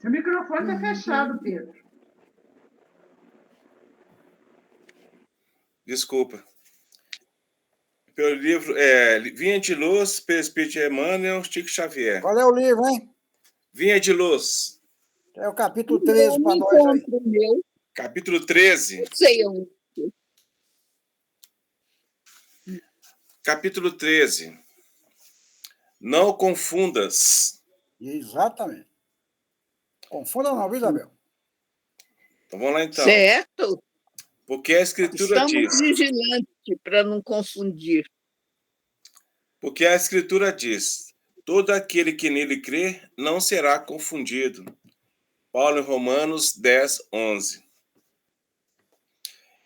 Seu microfone está fechado, Pedro. Desculpa. Pelo livro Vinha de Luz, pelo Espírito de Emmanuel, Chico Xavier. Qual é o livro, hein? Vinha de Luz. É o capítulo 13 para nós aí. Meu. Capítulo 13. Não sei onde. Capítulo 13. Não confundas. Exatamente. Confunda não, viu, Isabel? Então vamos lá então. Certo. Porque a Escritura Estamos diz. vigilantes para não confundir. Porque a Escritura diz: todo aquele que nele crê não será confundido. Paulo em Romanos 10, 11.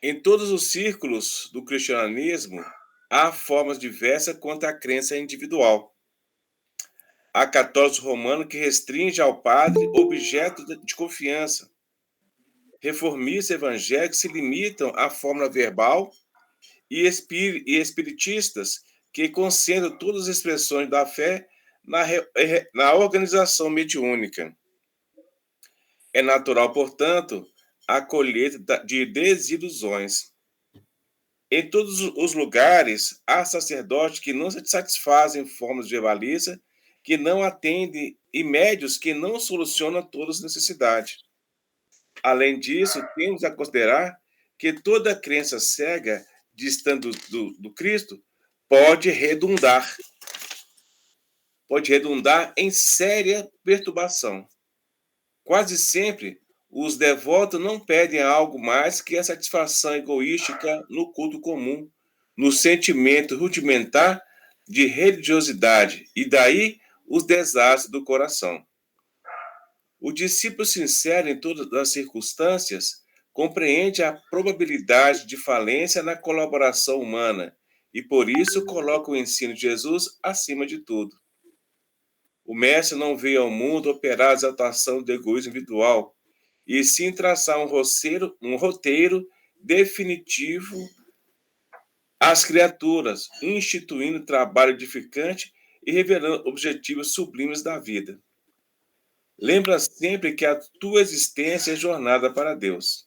Em todos os círculos do cristianismo, há formas diversas quanto à crença individual. Há católicos romanos que restringe ao padre objeto de confiança. Reformistas evangélicos se limitam à fórmula verbal e espiritistas que concentram todas as expressões da fé na organização mediúnica. É natural, portanto, a colheita de desilusões. Em todos os lugares, há sacerdotes que não satisfazem formas verbalistas, que não atendem e médios que não solucionam todas as necessidades. Além disso, temos a considerar que toda crença cega, distante do Cristo, pode redundar em séria perturbação. Quase sempre, os devotos não pedem algo mais que a satisfação egoística no culto comum, no sentimento rudimentar de religiosidade, e daí os desastres do coração. O discípulo sincero, em todas as circunstâncias, compreende a probabilidade de falência na colaboração humana e, por isso, coloca o ensino de Jesus acima de tudo. O mestre não veio ao mundo operar a exaltação do egoísmo individual, e sim traçar um roteiro definitivo às criaturas, instituindo trabalho edificante e revelando objetivos sublimes da vida. Lembra sempre que a tua existência é jornada para Deus.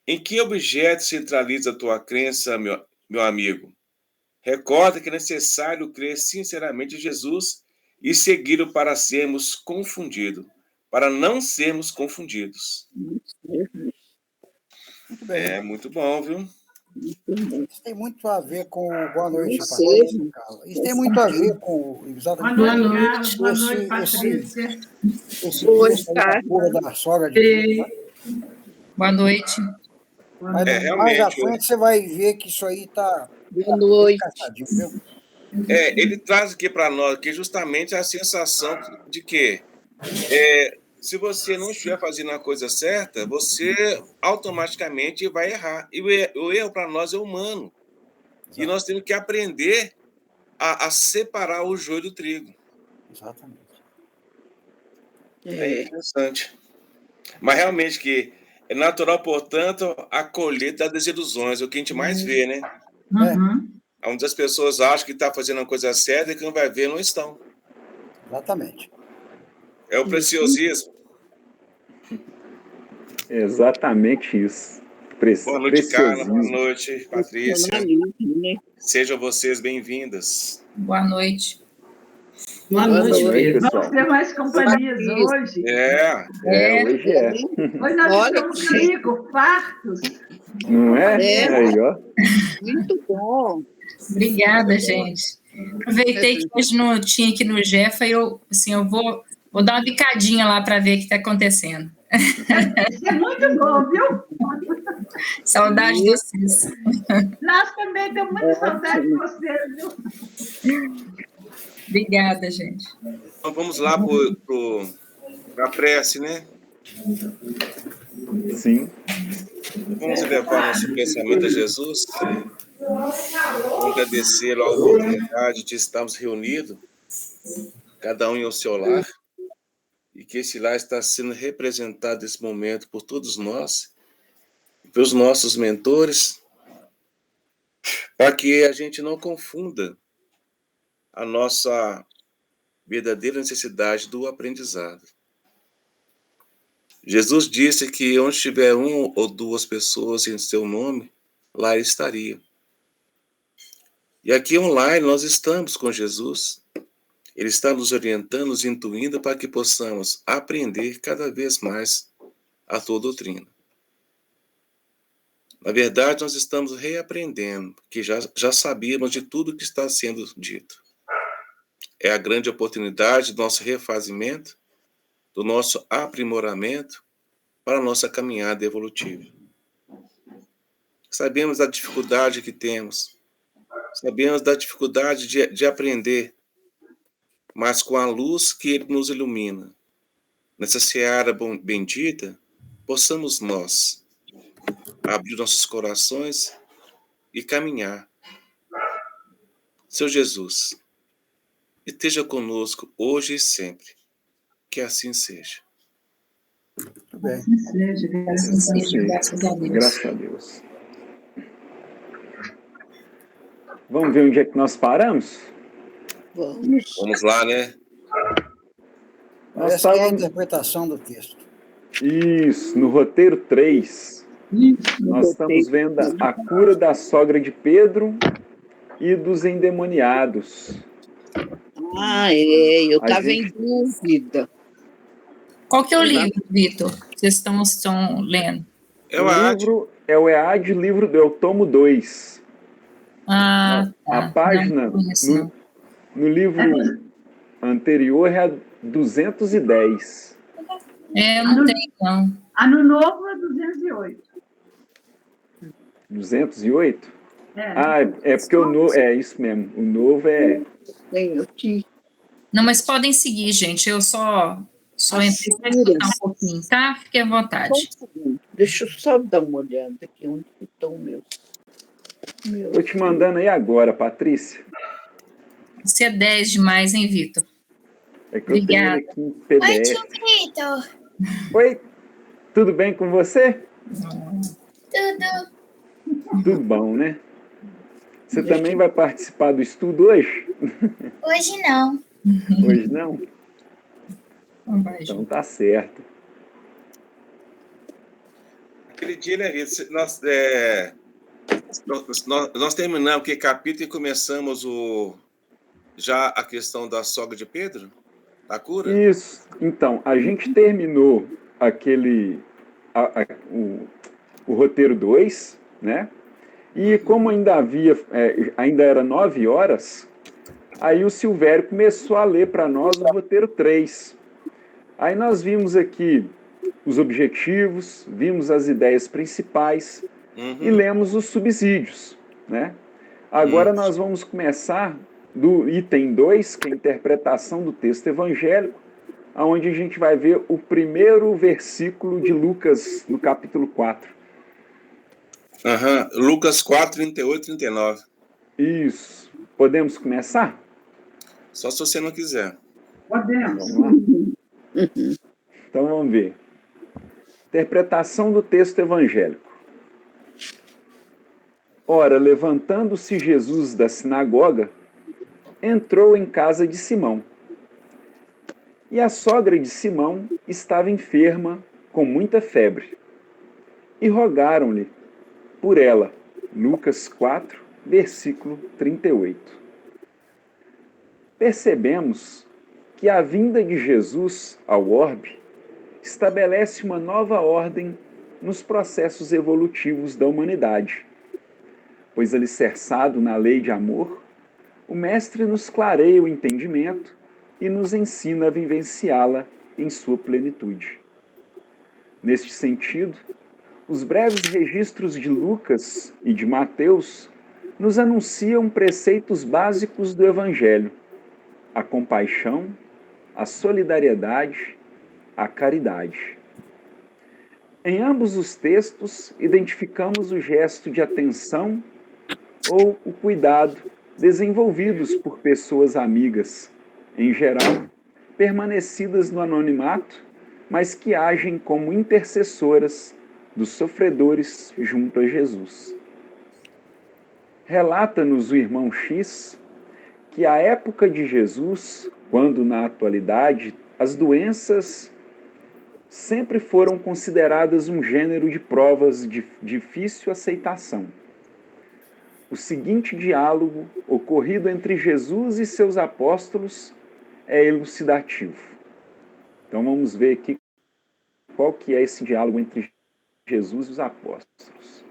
Em que objeto centraliza a tua crença, meu amigo? Recorda que é necessário crer sinceramente em Jesus e segui-lo para sermos confundidos, para não sermos confundidos. Muito bem. Muito bom, viu? Isso tem muito a ver com Boa Noite, Patrícia, Carla. Isso tem muito a ver com exatamente. Boa noite, Carlos. Boa noite, Patrícia. Esse da sogra de Deus, né? Boa noite. Mas realmente, mais à frente você vai ver que isso aí está Boa noite. encaixadinho, viu? Ele traz aqui para nós que justamente a sensação de que se você não estiver fazendo a coisa certa, você automaticamente vai errar. E o erro para nós é humano. Exato. E nós temos que aprender a separar o joio do trigo. Exatamente. É interessante. Mas realmente que é natural, portanto, a colheita das desilusões, é o que a gente mais vê, né? Uhum. Onde as pessoas acham que está fazendo a coisa certa e quando vai ver, não estão. Exatamente. É o preciosismo. Exatamente isso. Boa noite, Carla. Boa noite, Patrícia. Sejam vocês bem-vindas. Boa noite. Boa noite, Pedro. pessoal. Vamos ter mais companhias hoje. Hoje é. Hoje nós estamos ricos, fartos. Não é? Aí, ó. Muito bom. Obrigada, gente. Aproveitei que hoje não tinha aqui no Jefa e eu vou dar uma bicadinha lá para ver o que está acontecendo. Isso é muito bom, viu? Saudade de vocês. Nós também temos muita saudade de vocês, viu? Obrigada, gente. Então vamos lá para a prece, né? Sim. Vamos levar nosso pensamento a Jesus. Vamos agradecer a oportunidade de estarmos reunidos, cada um em seu lar, e que esse lar está sendo representado nesse momento por todos nós, pelos nossos mentores, para que a gente não confunda a nossa verdadeira necessidade do aprendizado. Jesus disse que onde tiver um ou duas pessoas em seu nome, lá ele estaria. E aqui online nós estamos com Jesus. Ele está nos orientando, nos intuindo para que possamos aprender cada vez mais a sua doutrina. Na verdade, nós estamos reaprendendo, que já sabíamos de tudo que está sendo dito. É a grande oportunidade do nosso refazimento, do nosso aprimoramento para a nossa caminhada evolutiva. Sabemos da dificuldade que temos, sabemos da dificuldade de aprender, mas com a luz que Ele nos ilumina, nessa seara bendita, possamos nós abrir nossos corações e caminhar. Seu Jesus, esteja conosco hoje e sempre. Que assim seja. Muito bem. Assim seja, Assim seja, graças a Deus. Graças a Deus. Vamos ver onde é que nós paramos? Vamos. Vamos lá, né? Essa é a interpretação do texto. Isso, no roteiro 3. Nós estamos vendo a cura da sogra de Pedro e dos endemoniados. Eu estava em dúvida. Qual que é o livro, Vitor, que vocês estão lendo? É o o livro é o EAD, livro do tomo 2. Ah, tá. A página Não conheço, não. no livro anterior é a 210. Eu não tenho, não. Ano novo é 208. 208? É. É porque o novo... É isso mesmo. O novo é... Tenho aqui. Não, mas podem seguir, gente. Eu só entrei para escutar um pouquinho, tá? Fiquem à vontade. Só um segundo. Deixa eu só dar uma olhada aqui onde estão meus. Estou te mandando aí agora, Patrícia. Você é 10 demais, hein, Vitor? É que eu tenho ele aqui em PDF. Oi, tio Vitor. Oi, tudo bem com você? Tudo. Tudo bom, né? Você também vai participar do estudo hoje? Hoje não. Hoje não? Não vai, Então gente. tá certo. Aquele dia, né, nós terminamos aquele capítulo e começamos já a questão da sogra de Pedro? A cura? Isso. Então, a gente terminou o roteiro 2, né? E como ainda era 9 horas, aí o Silvério começou a ler para nós o roteiro 3. Aí nós vimos aqui os objetivos, vimos as ideias principais e lemos os subsídios, né? Agora nós vamos começar do item 2, que é a interpretação do texto evangélico, onde a gente vai ver o primeiro versículo de Lucas, no capítulo 4. Lucas 4, 38 e 39. Isso. Podemos começar? Só se você não quiser. Podemos. Vamos lá? Então vamos ver. Interpretação do texto evangélico. Ora, levantando-se Jesus da sinagoga, entrou em casa de Simão. E a sogra de Simão estava enferma com muita febre. E rogaram-lhe por ela. Lucas 4, versículo 38. Percebemos que a vinda de Jesus ao orbe estabelece uma nova ordem nos processos evolutivos da humanidade, pois alicerçado na lei de amor, o Mestre nos clareia o entendimento e nos ensina a vivenciá-la em sua plenitude. Neste sentido, os breves registros de Lucas e de Mateus nos anunciam preceitos básicos do Evangelho: a compaixão, a solidariedade, a caridade. Em ambos os textos, identificamos o gesto de atenção ou o cuidado desenvolvidos por pessoas amigas, em geral, permanecidas no anonimato, mas que agem como intercessoras dos sofredores junto a Jesus. Relata-nos o irmão X que a época de Jesus, quando na atualidade as doenças sempre foram consideradas um gênero de provas de difícil aceitação. O seguinte diálogo ocorrido entre Jesus e seus apóstolos é elucidativo. Então vamos ver aqui qual que é esse diálogo entre Jesus e os apóstolos.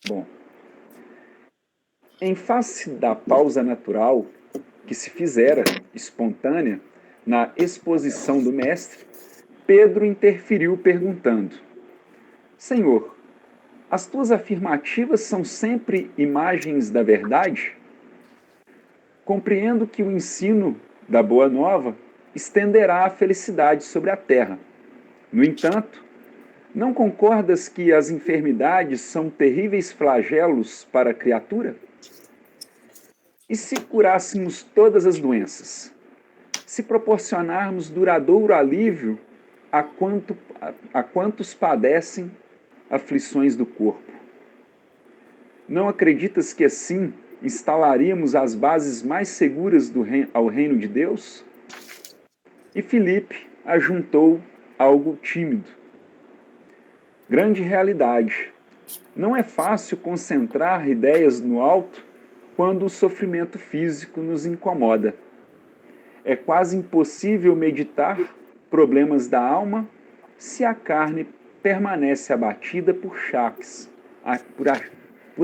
Bom, em face da pausa natural que se fizera espontânea na exposição do mestre, Pedro interferiu perguntando: Senhor, as tuas afirmativas são sempre imagens da verdade? Compreendo que o ensino da Boa Nova estenderá a felicidade sobre a terra. No entanto, não concordas que as enfermidades são terríveis flagelos para a criatura? E se curássemos todas as doenças? Se proporcionarmos duradouro alívio a quantos padecem aflições do corpo? Não acreditas que assim instalaríamos as bases mais seguras ao reino de Deus? E Filipe ajuntou algo tímido. Grande realidade. Não é fácil concentrar ideias no alto quando o sofrimento físico nos incomoda. É quase impossível meditar problemas da alma se a carne permanece abatida por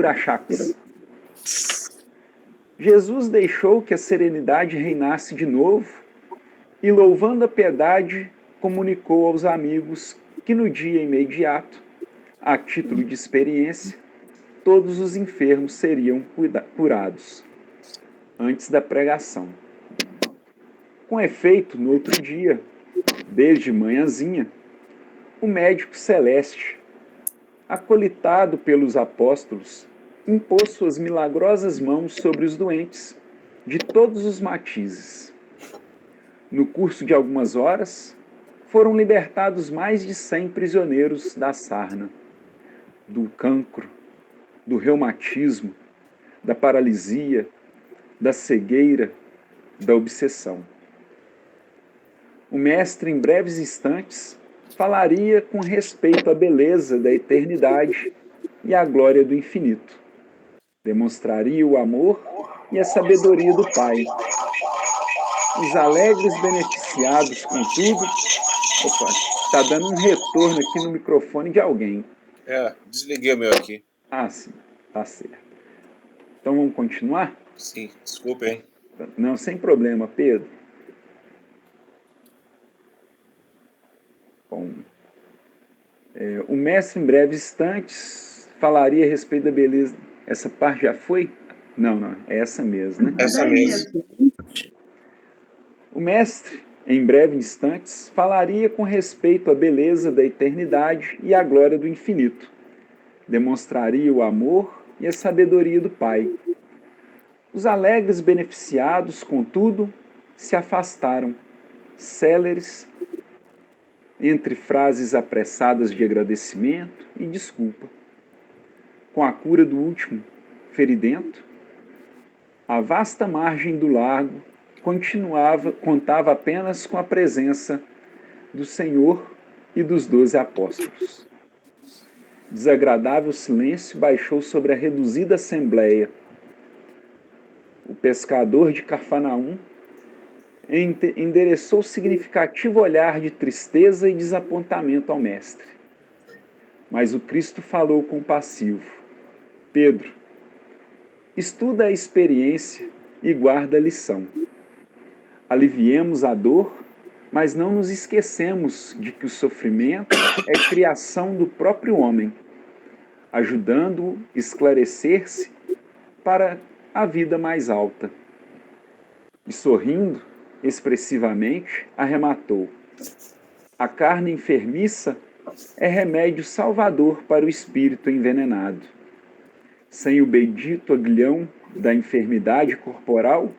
achaques. Jesus deixou que a serenidade reinasse de novo e, louvando a piedade, comunicou aos amigos que no dia imediato, a título de experiência, todos os enfermos seriam curados, antes da pregação. Com efeito, no outro dia, desde manhãzinha, o médico celeste, acolitado pelos apóstolos, impôs suas milagrosas mãos sobre os doentes, de todos os matizes. No curso de algumas horas, foram libertados mais de 100 prisioneiros da sarna, do cancro, do reumatismo, da paralisia, da cegueira, da obsessão. O mestre, em breves instantes, falaria com respeito à beleza da eternidade e à glória do infinito. Demonstraria o amor e a sabedoria do Pai. Os alegres beneficiados, contudo... Opa, está dando um retorno aqui no microfone de alguém. Desliguei o meu aqui. Ah, sim, tá certo. Então vamos continuar? Sim, desculpa, hein? Não, sem problema, Pedro. Bom, o mestre, em breves instantes, falaria a respeito da beleza. Essa parte já foi? Não, é essa mesmo, né? Essa mesmo. O mestre, em breves instantes, falaria com respeito à beleza da eternidade e à glória do infinito. Demonstraria o amor e a sabedoria do Pai. Os alegres beneficiados, contudo, se afastaram, céleres, entre frases apressadas de agradecimento e desculpa. Com a cura do último feridento, a vasta margem do lago contava apenas com a presença do Senhor e dos 12 apóstolos. Desagradável silêncio baixou sobre a reduzida assembleia. O pescador de Cafarnaum endereçou significativo olhar de tristeza e desapontamento ao mestre. Mas o Cristo falou compassivo: Pedro, estuda a experiência e guarda a lição. Aliviemos a dor, mas não nos esquecemos de que o sofrimento é criação do próprio homem, ajudando-o a esclarecer-se para a vida mais alta. E sorrindo expressivamente, arrematou: a carne enfermiça é remédio salvador para o espírito envenenado. Sem o bendito aguilhão da enfermidade corporal,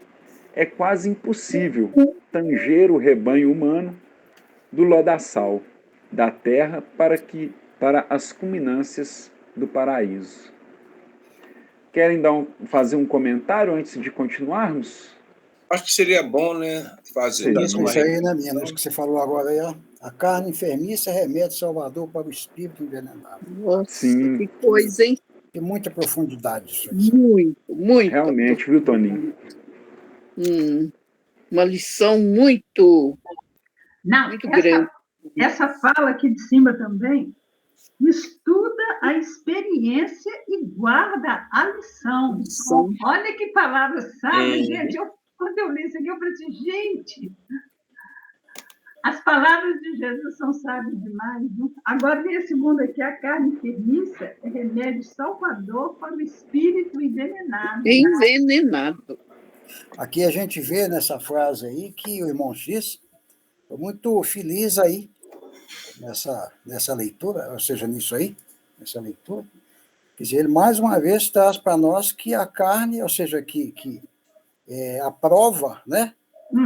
é quase impossível tanger o rebanho humano do lodaçal da terra para as culminâncias do paraíso. Querem fazer um comentário antes de continuarmos? Acho que seria bom, né, fazer Seria isso. bom. Isso aí, né, menina? Isso que você falou agora aí, ó. A carne enfermiça é remédio salvador para o espírito envenenado. Nossa, Sim. que coisa, hein? Tem muita profundidade isso aí. Muito, muito. Realmente, viu, Toninho? Uma lição muito, Não, muito grande. essa fala aqui de cima também estuda a experiência e guarda a lição. Lição. Olha que palavra sábia, Uhum. gente. Quando eu li isso aqui, eu falei assim, gente, as palavras de Jesus são sábias demais. Viu? Agora vem a segunda aqui, a carne enfermiça é remédio salvador para o espírito envenenado. Envenenado. Aqui a gente vê nessa frase aí que o irmão X foi muito feliz aí nessa leitura, ou seja, nisso aí, nessa leitura. Quer dizer, ele mais uma vez traz para nós que a carne, ou seja, que a prova, né?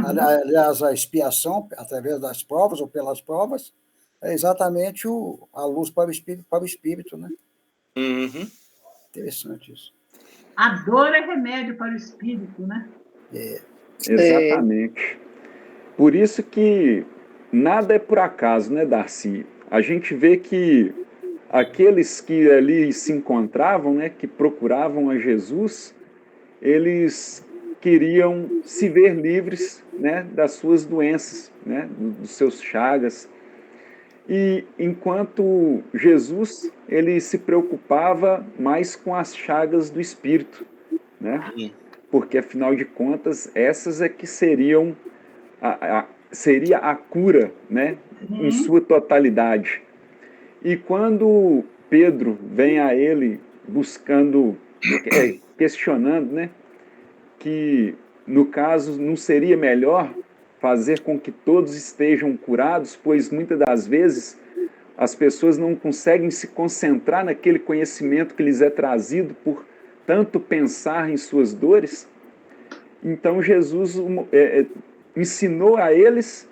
Aliás, a expiação, através das provas ou pelas provas, é exatamente a luz para o espírito, né? Uhum. Interessante isso. A dor é remédio para o espírito, né? Exatamente. Por isso que nada é por acaso, né, Darcy? A gente vê que aqueles que ali se encontravam, né, que procuravam a Jesus, eles queriam se ver livres, né, das suas doenças, né, dos seus chagas. E enquanto Jesus, ele se preocupava mais com as chagas do espírito, né? Porque afinal de contas, essas é que seriam seria a cura, né, em sua totalidade. E quando Pedro vem a ele buscando, questionando, né, que no caso não seria melhor fazer com que todos estejam curados, pois muitas das vezes as pessoas não conseguem se concentrar naquele conhecimento que lhes é trazido por tanto pensar em suas dores. Então Jesus ensinou a eles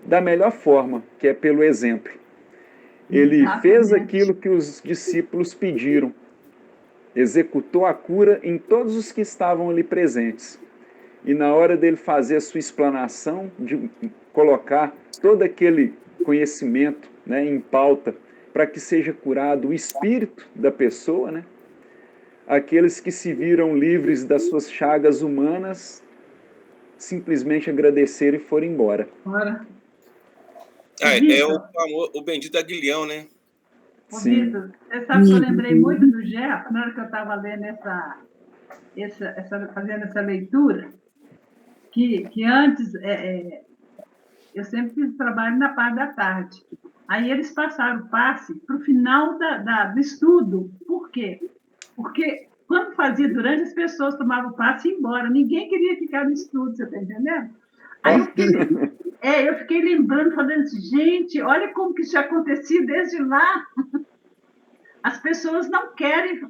da melhor forma, que é pelo exemplo. Ele fez aquilo que os discípulos pediram, executou a cura em todos os que estavam ali presentes. E na hora dele fazer a sua explanação, de colocar todo aquele conhecimento, né, em pauta, para que seja curado o espírito da pessoa, né, aqueles que se viram livres das suas chagas humanas, simplesmente agradeceram e foram embora. Ora. É o bendito aguilhão, né? Sim. Vitor, você sabe que eu lembrei muito do Jeff, na hora que eu estava lendo fazendo essa leitura, que antes eu sempre fiz trabalho na parte da tarde. Aí eles passaram o passe para o final do estudo. Por quê? Porque quando fazia durante, as pessoas tomavam o passe e iam embora. Ninguém queria ficar no estudo, você está entendendo? Aí eu fiquei lembrando, falando assim, gente, olha como que isso já acontecia desde lá. As pessoas não querem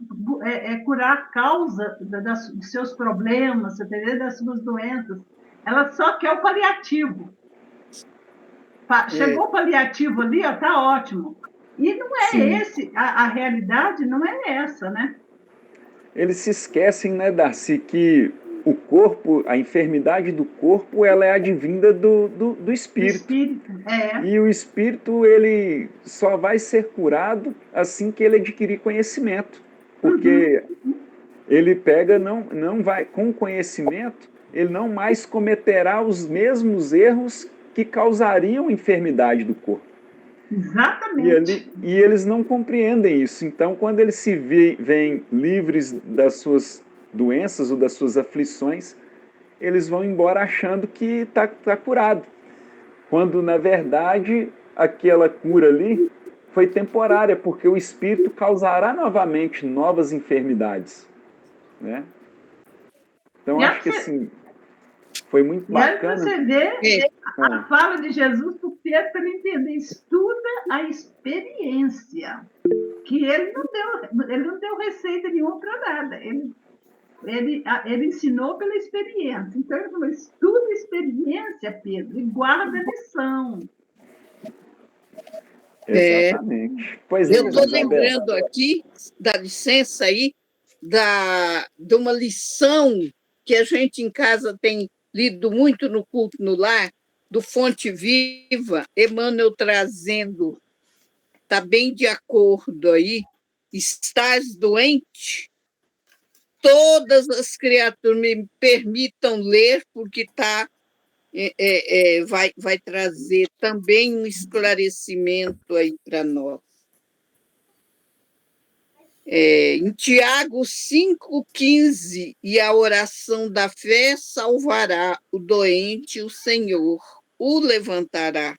curar a causa dos seus problemas, você entendeu? Das suas doenças. Ela só quer o paliativo. Chegou o paliativo ali, está ótimo. E não é esse, a realidade não é essa, né? Eles se esquecem, né, Darcy, que o corpo, a enfermidade do corpo, ela é advinda do espírito. E o espírito, ele só vai ser curado assim que ele adquirir conhecimento. Porque ele pega, não vai, com conhecimento, ele não mais cometerá os mesmos erros que causariam enfermidade do corpo. Exatamente. E eles não compreendem isso. Então, quando eles se veem livres das suas doenças ou das suas aflições, eles vão embora achando que está curado. Quando, na verdade, aquela cura ali foi temporária, porque o espírito causará novamente novas enfermidades. Né? Então, acho que assim, foi muito bacana. E aí você vê a fala de Jesus para o Pedro para ele entender. Estuda a experiência. Que ele não deu receita nenhuma para nada. Ele ensinou pela experiência. Então, ele falou, estuda a experiência, Pedro, e guarda a lição. Exatamente. Pois eu estou lembrando aqui, dá licença aí, de uma lição que a gente em casa tem lido muito no culto no lar, do Fonte Viva, Emmanuel trazendo, está bem de acordo aí, estás doente? Todas as criaturas me permitam ler, porque vai trazer também um esclarecimento aí para nós. Em Tiago 5,15, e a oração da fé salvará o doente, o Senhor o levantará.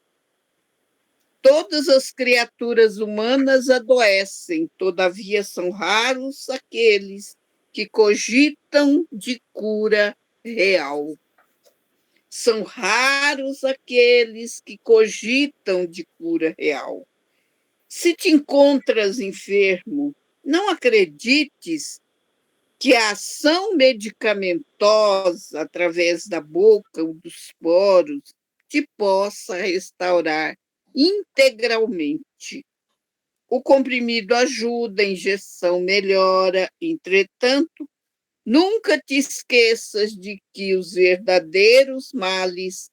Todas as criaturas humanas adoecem, todavia são raros aqueles que cogitam de cura real. São raros aqueles que cogitam de cura real. Se te encontras enfermo, não acredites que a ação medicamentosa através da boca ou dos poros te possa restaurar integralmente. O comprimido ajuda, a injeção melhora, entretanto, nunca te esqueças de que os verdadeiros males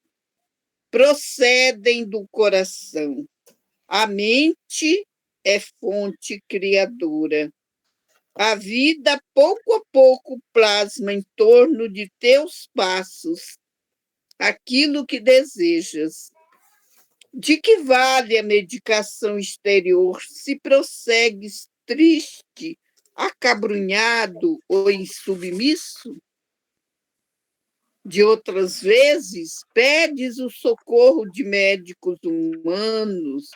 procedem do coração. A mente é fonte criadora. A vida, pouco a pouco, plasma em torno de teus passos aquilo que desejas. De que vale a medicação exterior se prossegues triste, acabrunhado ou insubmisso? De outras vezes, pedes o socorro de médicos humanos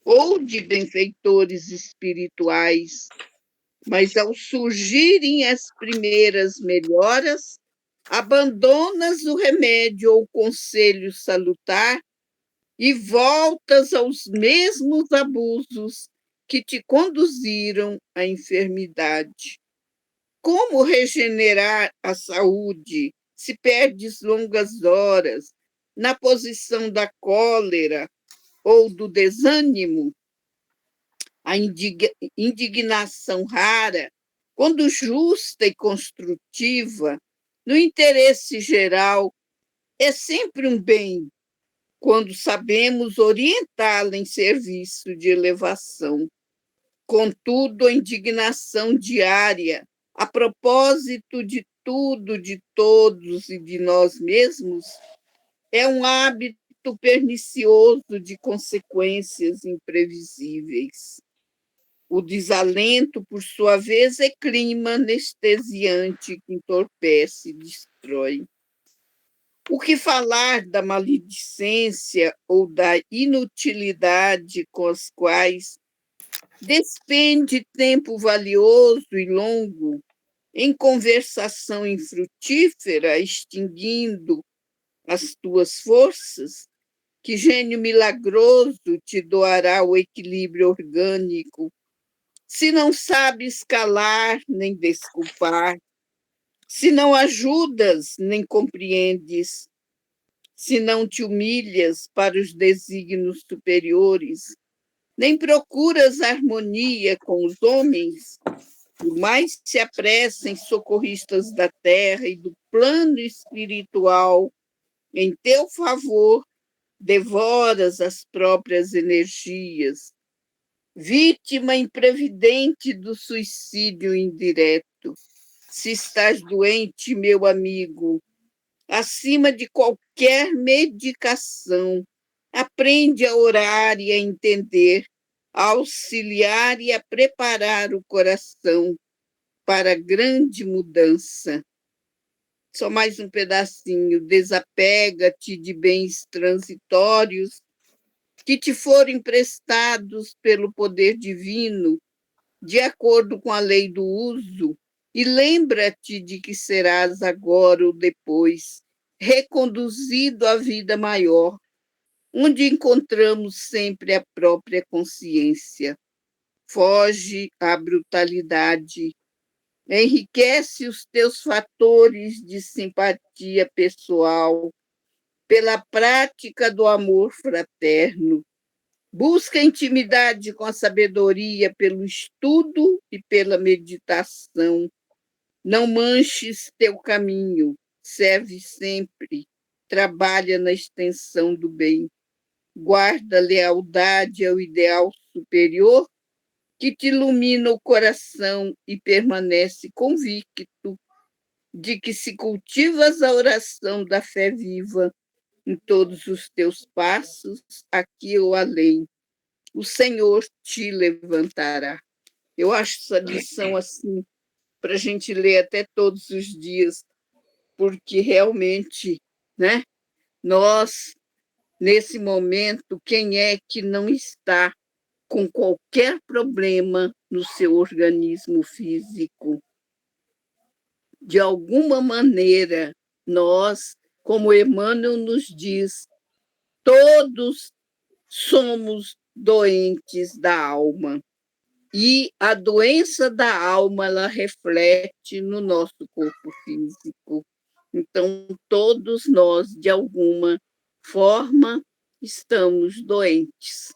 ou de benfeitores espirituais, mas ao surgirem as primeiras melhoras, abandonas o remédio ou o conselho salutar e voltas aos mesmos abusos que te conduziram à enfermidade. Como regenerar a saúde se perdes longas horas na posição da cólera ou do desânimo? A indignação rara, quando justa e construtiva, no interesse geral, é sempre um bem, quando sabemos orientá-la em serviço de elevação. Contudo, a indignação diária, a propósito de tudo, de todos e de nós mesmos, é um hábito pernicioso de consequências imprevisíveis. O desalento, por sua vez, é clima anestesiante que entorpece e destrói. O que falar da maledicência ou da inutilidade com as quais despende tempo valioso e longo em conversação infrutífera, extinguindo as tuas forças? Que gênio milagroso te doará o equilíbrio orgânico, se não sabes calar nem desculpar, se não ajudas nem compreendes, se não te humilhas para os desígnios superiores, nem procuras harmonia com os homens, por mais se apressem socorristas da terra e do plano espiritual em teu favor, devoras as próprias energias, vítima imprevidente do suicídio indireto. Se estás doente, meu amigo, acima de qualquer medicação, aprende a orar e a entender, a auxiliar e a preparar o coração para a grande mudança. Só mais um pedacinho. Desapega-te de bens transitórios que te foram emprestados pelo poder divino, de acordo com a lei do uso, e lembra-te de que serás agora ou depois reconduzido à vida maior, onde encontramos sempre a própria consciência. Foge à brutalidade, enriquece os teus fatores de simpatia pessoal pela prática do amor fraterno. Busca intimidade com a sabedoria pelo estudo e pela meditação. Não manches teu caminho, serve sempre, trabalha na extensão do bem, guarda lealdade ao ideal superior que te ilumina o coração e permanece convicto de que se cultivas a oração da fé viva em todos os teus passos, aqui ou além, o Senhor te levantará. Eu acho essa lição assim, para a gente ler até todos os dias, porque realmente, né, nós, nesse momento, quem é que não está com qualquer problema no seu organismo físico? De alguma maneira, nós, como Emmanuel nos diz, todos somos doentes da alma. E a doença da alma, ela reflete no nosso corpo físico. Então, todos nós, de alguma forma, estamos doentes.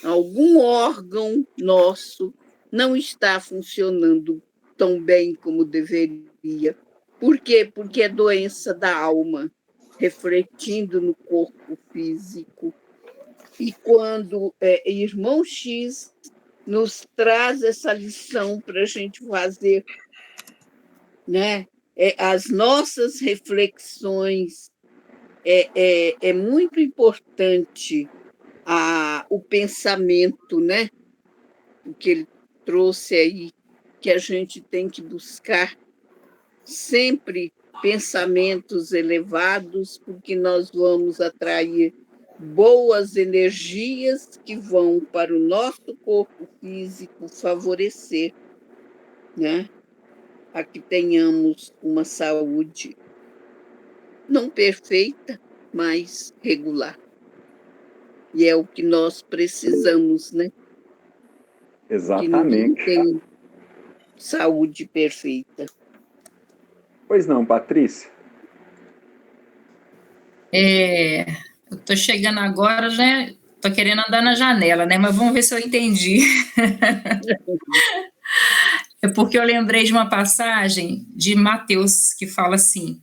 Algum órgão nosso não está funcionando tão bem como deveria. Por quê? Porque é doença da alma, refletindo no corpo físico. E quando Irmão X nos traz essa lição para a gente fazer, né, as nossas reflexões, é muito importante o pensamento, né, o que ele trouxe aí, que a gente tem que buscar sempre pensamentos elevados, porque nós vamos atrair boas energias que vão para o nosso corpo físico favorecer, né, a que tenhamos uma saúde não perfeita, mas regular. E é o que nós precisamos, né? Exatamente. Que ninguém tem saúde perfeita. Pois não, Patrícia? Eu estou chegando agora, né? Estou querendo andar na janela, né? Mas vamos ver se eu entendi. É porque eu lembrei de uma passagem de Mateus que fala assim: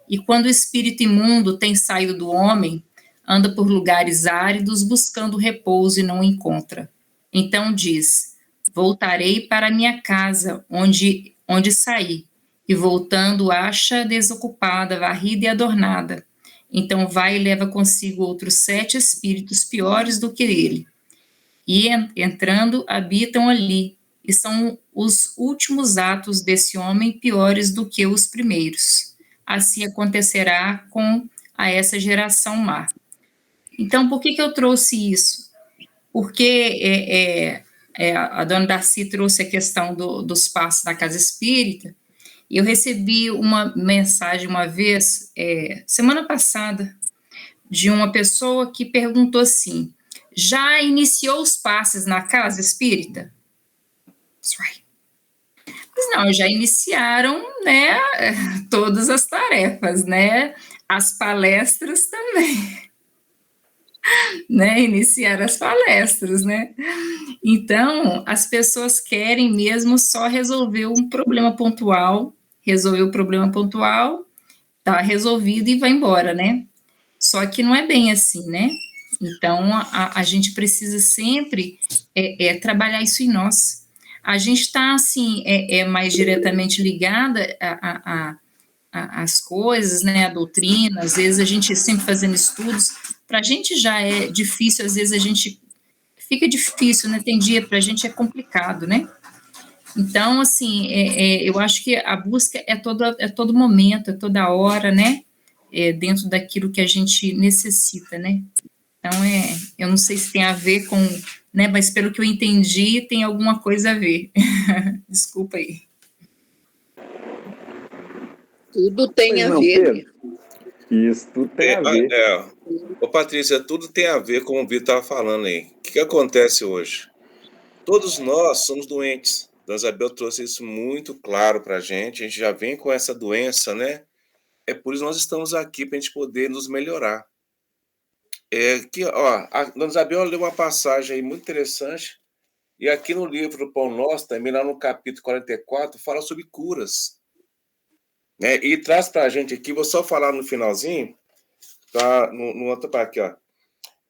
e quando o espírito imundo tem saído do homem, anda por lugares áridos buscando repouso e não o encontra. Então diz: voltarei para a minha casa, onde saí, e voltando acha desocupada, varrida e adornada. Então vai e leva consigo outros 7 espíritos piores do que ele. E entrando, habitam ali, e são os últimos atos desse homem piores do que os primeiros. Assim acontecerá com essa geração má. Então, por que eu trouxe isso? Porque a dona Darcy trouxe a questão dos passos da casa espírita, e eu recebi uma mensagem uma vez, semana passada, de uma pessoa que perguntou assim: já iniciou os passes na casa espírita? Mas não, já iniciaram, né, todas as tarefas, né, as palestras também, né, iniciar as palestras, né. Então, as pessoas querem mesmo só resolver um problema pontual, resolver o problema pontual, tá resolvido e vai embora, né. Só que não é bem assim, né. Então, a gente precisa sempre trabalhar isso em nós. A gente está, assim, mais diretamente ligada às coisas, né, à doutrina, às vezes a gente sempre fazendo estudos, para a gente já é difícil, às vezes a gente fica difícil, né, tem dia para a gente é complicado, né. Então, assim, eu acho que a busca é todo momento, é toda hora, né, dentro daquilo que a gente necessita, né. Então, eu não sei se tem a ver com, né, mas pelo que eu entendi, tem alguma coisa a ver. Desculpa aí. Tudo tem Pois a não, ver. Pedro? Isso, tudo tem a ver. Ô, Patrícia, tudo tem a ver com o Vitor estava falando aí. O que acontece hoje? Todos nós somos doentes. A Isabel trouxe isso muito claro para a gente já vem com essa doença, né? É por isso que nós estamos aqui, para a gente poder nos melhorar. A Dona Isabel leu uma passagem aí muito interessante, e aqui no livro do Pão Nosso, também lá no capítulo 44, fala sobre curas. né? E traz para a gente aqui, vou só falar no finalzinho, tá? No outro para aqui, ó.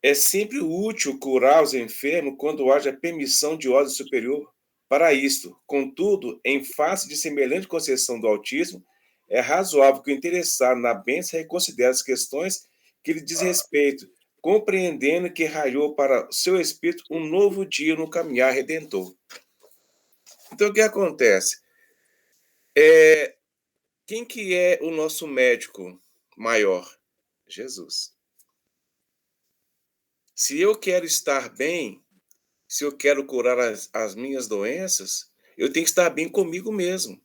É sempre útil curar os enfermos quando haja permissão de ordem superior para isto. Contudo, em face de semelhante concessão do Altíssimo, é razoável que o interessado na bênção reconsidere as questões que lhe diz respeito, compreendendo que raiou para seu espírito um novo dia no caminhar redentor. Então, o que acontece? Quem que é o nosso médico maior? Jesus. Se eu quero estar bem, se eu quero curar as minhas doenças, eu tenho que estar bem comigo mesmo.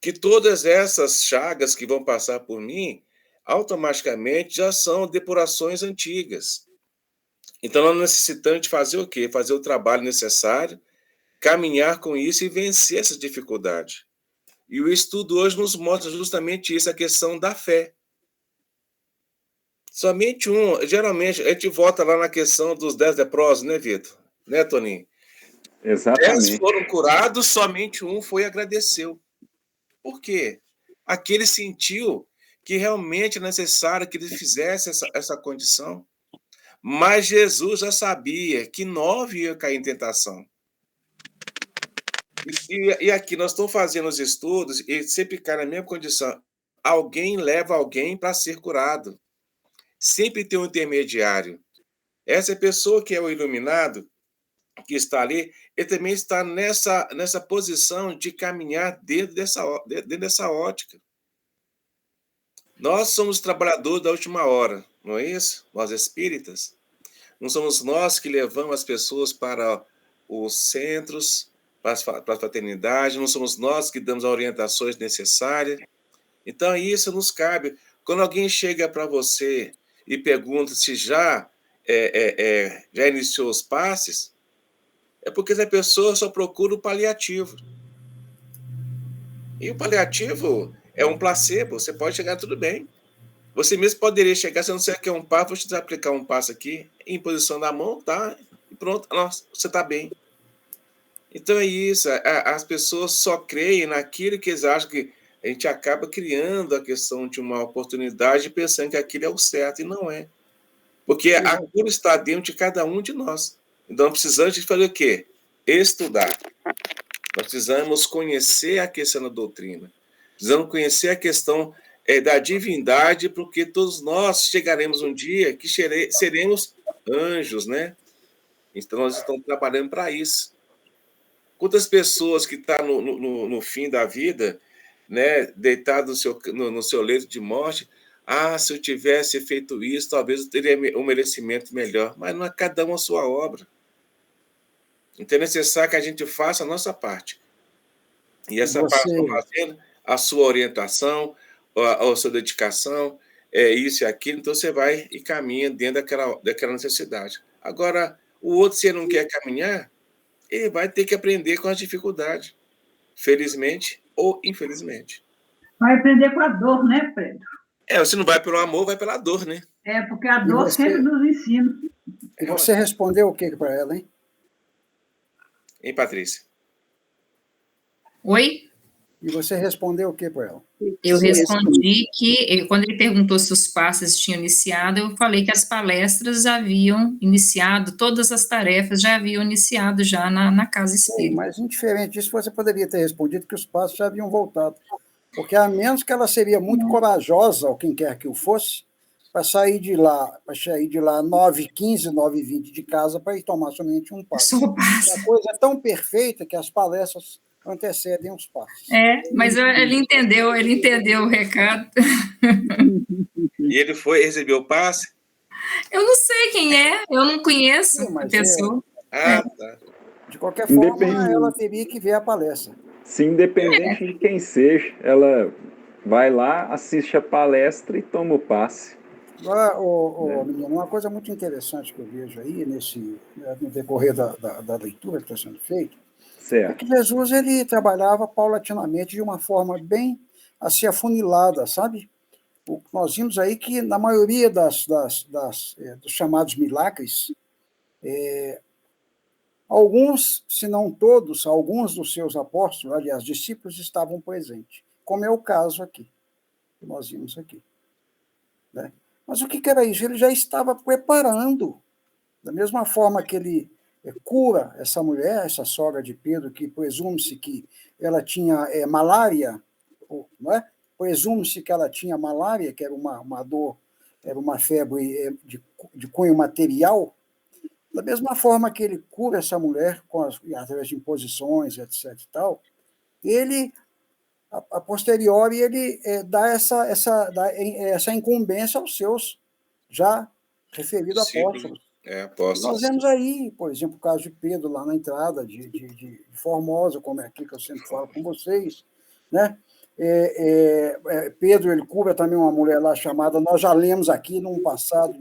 Que todas essas chagas que vão passar por mim, automaticamente já são depurações antigas. Então, nós necessitamos de fazer o quê? Fazer o trabalho necessário, caminhar com isso e vencer essa dificuldade. E o estudo hoje nos mostra justamente isso, a questão da fé. Somente geralmente, a gente volta lá na questão dos 10 leprosos, né, Vitor? Né, Toninho? 10 Exatamente. foram curados, somente um foi e agradeceu. Por quê? Aquele sentiu que realmente é necessário que ele fizesse essa condição. Mas Jesus já sabia que 9 iam cair em tentação. E aqui nós estamos fazendo os estudos e sempre cai na mesma condição. Alguém leva alguém para ser curado. Sempre tem um intermediário. Essa pessoa que é o iluminado, que está ali, ele também está nessa posição de caminhar dentro dessa ótica. Nós somos trabalhadores da última hora, não é isso? Nós espíritas. Não somos nós que levamos as pessoas para os centros, para a fraternidade, não somos nós que damos as orientações necessárias. Então, isso nos cabe. Quando alguém chega para você e pergunta se já iniciou os passes, é porque essa pessoa só procura o paliativo. E o paliativo é um placebo, você pode chegar tudo bem. Você mesmo poderia chegar, se não você quer um passo, vou te aplicar um passo aqui, em posição da mão, tá? E pronto, nossa, você está bem. Então é isso, as pessoas só creem naquilo que eles acham que a gente acaba criando a questão de uma oportunidade pensando que aquilo é o certo, e não é. Porque a cura está dentro de cada um de nós. Então precisamos de fazer o quê? Estudar. Nós precisamos conhecer a questão da doutrina. Precisamos conhecer a questão da divindade, porque todos nós chegaremos um dia que seremos anjos, né? Então nós estamos trabalhando para isso. Quantas pessoas que estão no fim da vida, né, deitado no seu leito de morte, se eu tivesse feito isso, talvez eu teria um merecimento melhor. Mas não é cada um a sua obra. Então é necessário que a gente faça a nossa parte. E essa parte está fazendo a sua orientação, a sua dedicação, isso e aquilo, então você vai e caminha dentro daquela necessidade. Agora, o outro, se ele não quer caminhar, ele vai ter que aprender com as dificuldades, felizmente ou infelizmente. Vai aprender com a dor, né, Pedro? Se não vai pelo amor, vai pela dor, né? Porque a dor sempre nos ensina. E você respondeu o que para ela, hein? Hein, Patrícia? Oi? E você respondeu o que para ela? Eu respondi que, quando ele perguntou se os passes tinham iniciado, eu falei que as palestras já haviam iniciado, todas as tarefas já haviam iniciado já na Casa Espírita. Sim, mas, indiferente disso, você poderia ter respondido que os passos já haviam voltado. Porque, a menos que ela seria muito corajosa, ou quem quer que o fosse, para sair de lá 9h15, 9h20 de casa, para ir tomar somente um passo. Só o passo. A coisa é tão perfeita que as palestras antecedem os passos. Mas ele entendeu o recado. E ele recebeu o passe? Eu não sei quem é, eu não conheço Sim, a pessoa. Tá. De qualquer forma, ela teria que ver a palestra. Se independente de quem seja, ela vai lá, assiste a palestra e toma o passe. Agora, menino, uma coisa muito interessante que eu vejo aí no decorrer da leitura que está sendo feita, é que Jesus ele trabalhava paulatinamente de uma forma bem assim afunilada, sabe? Nós vimos aí que na maioria dos chamados milagres, alguns, se não todos, alguns dos seus apóstolos, aliás, discípulos, estavam presentes. como é o caso aqui, que nós vimos aqui. Né? Mas o que era isso? Ele já estava preparando, da mesma forma que ele cura essa mulher, essa sogra de Pedro, que presume-se que ela tinha malária, não é? Presume-se que ela tinha malária, que era uma dor, era uma febre de cunho material. Da mesma forma que ele cura essa mulher através de imposições, etc. e tal, ele, a posteriori, ele dá essa incumbência aos seus já referidos apóstolos. Apóstolos. Nós vemos aí, por exemplo, o caso de Pedro lá na entrada de Formosa, como é aqui que eu sempre falo com vocês, né? Pedro, ele cura também uma mulher lá chamada, nós já lemos aqui num passado,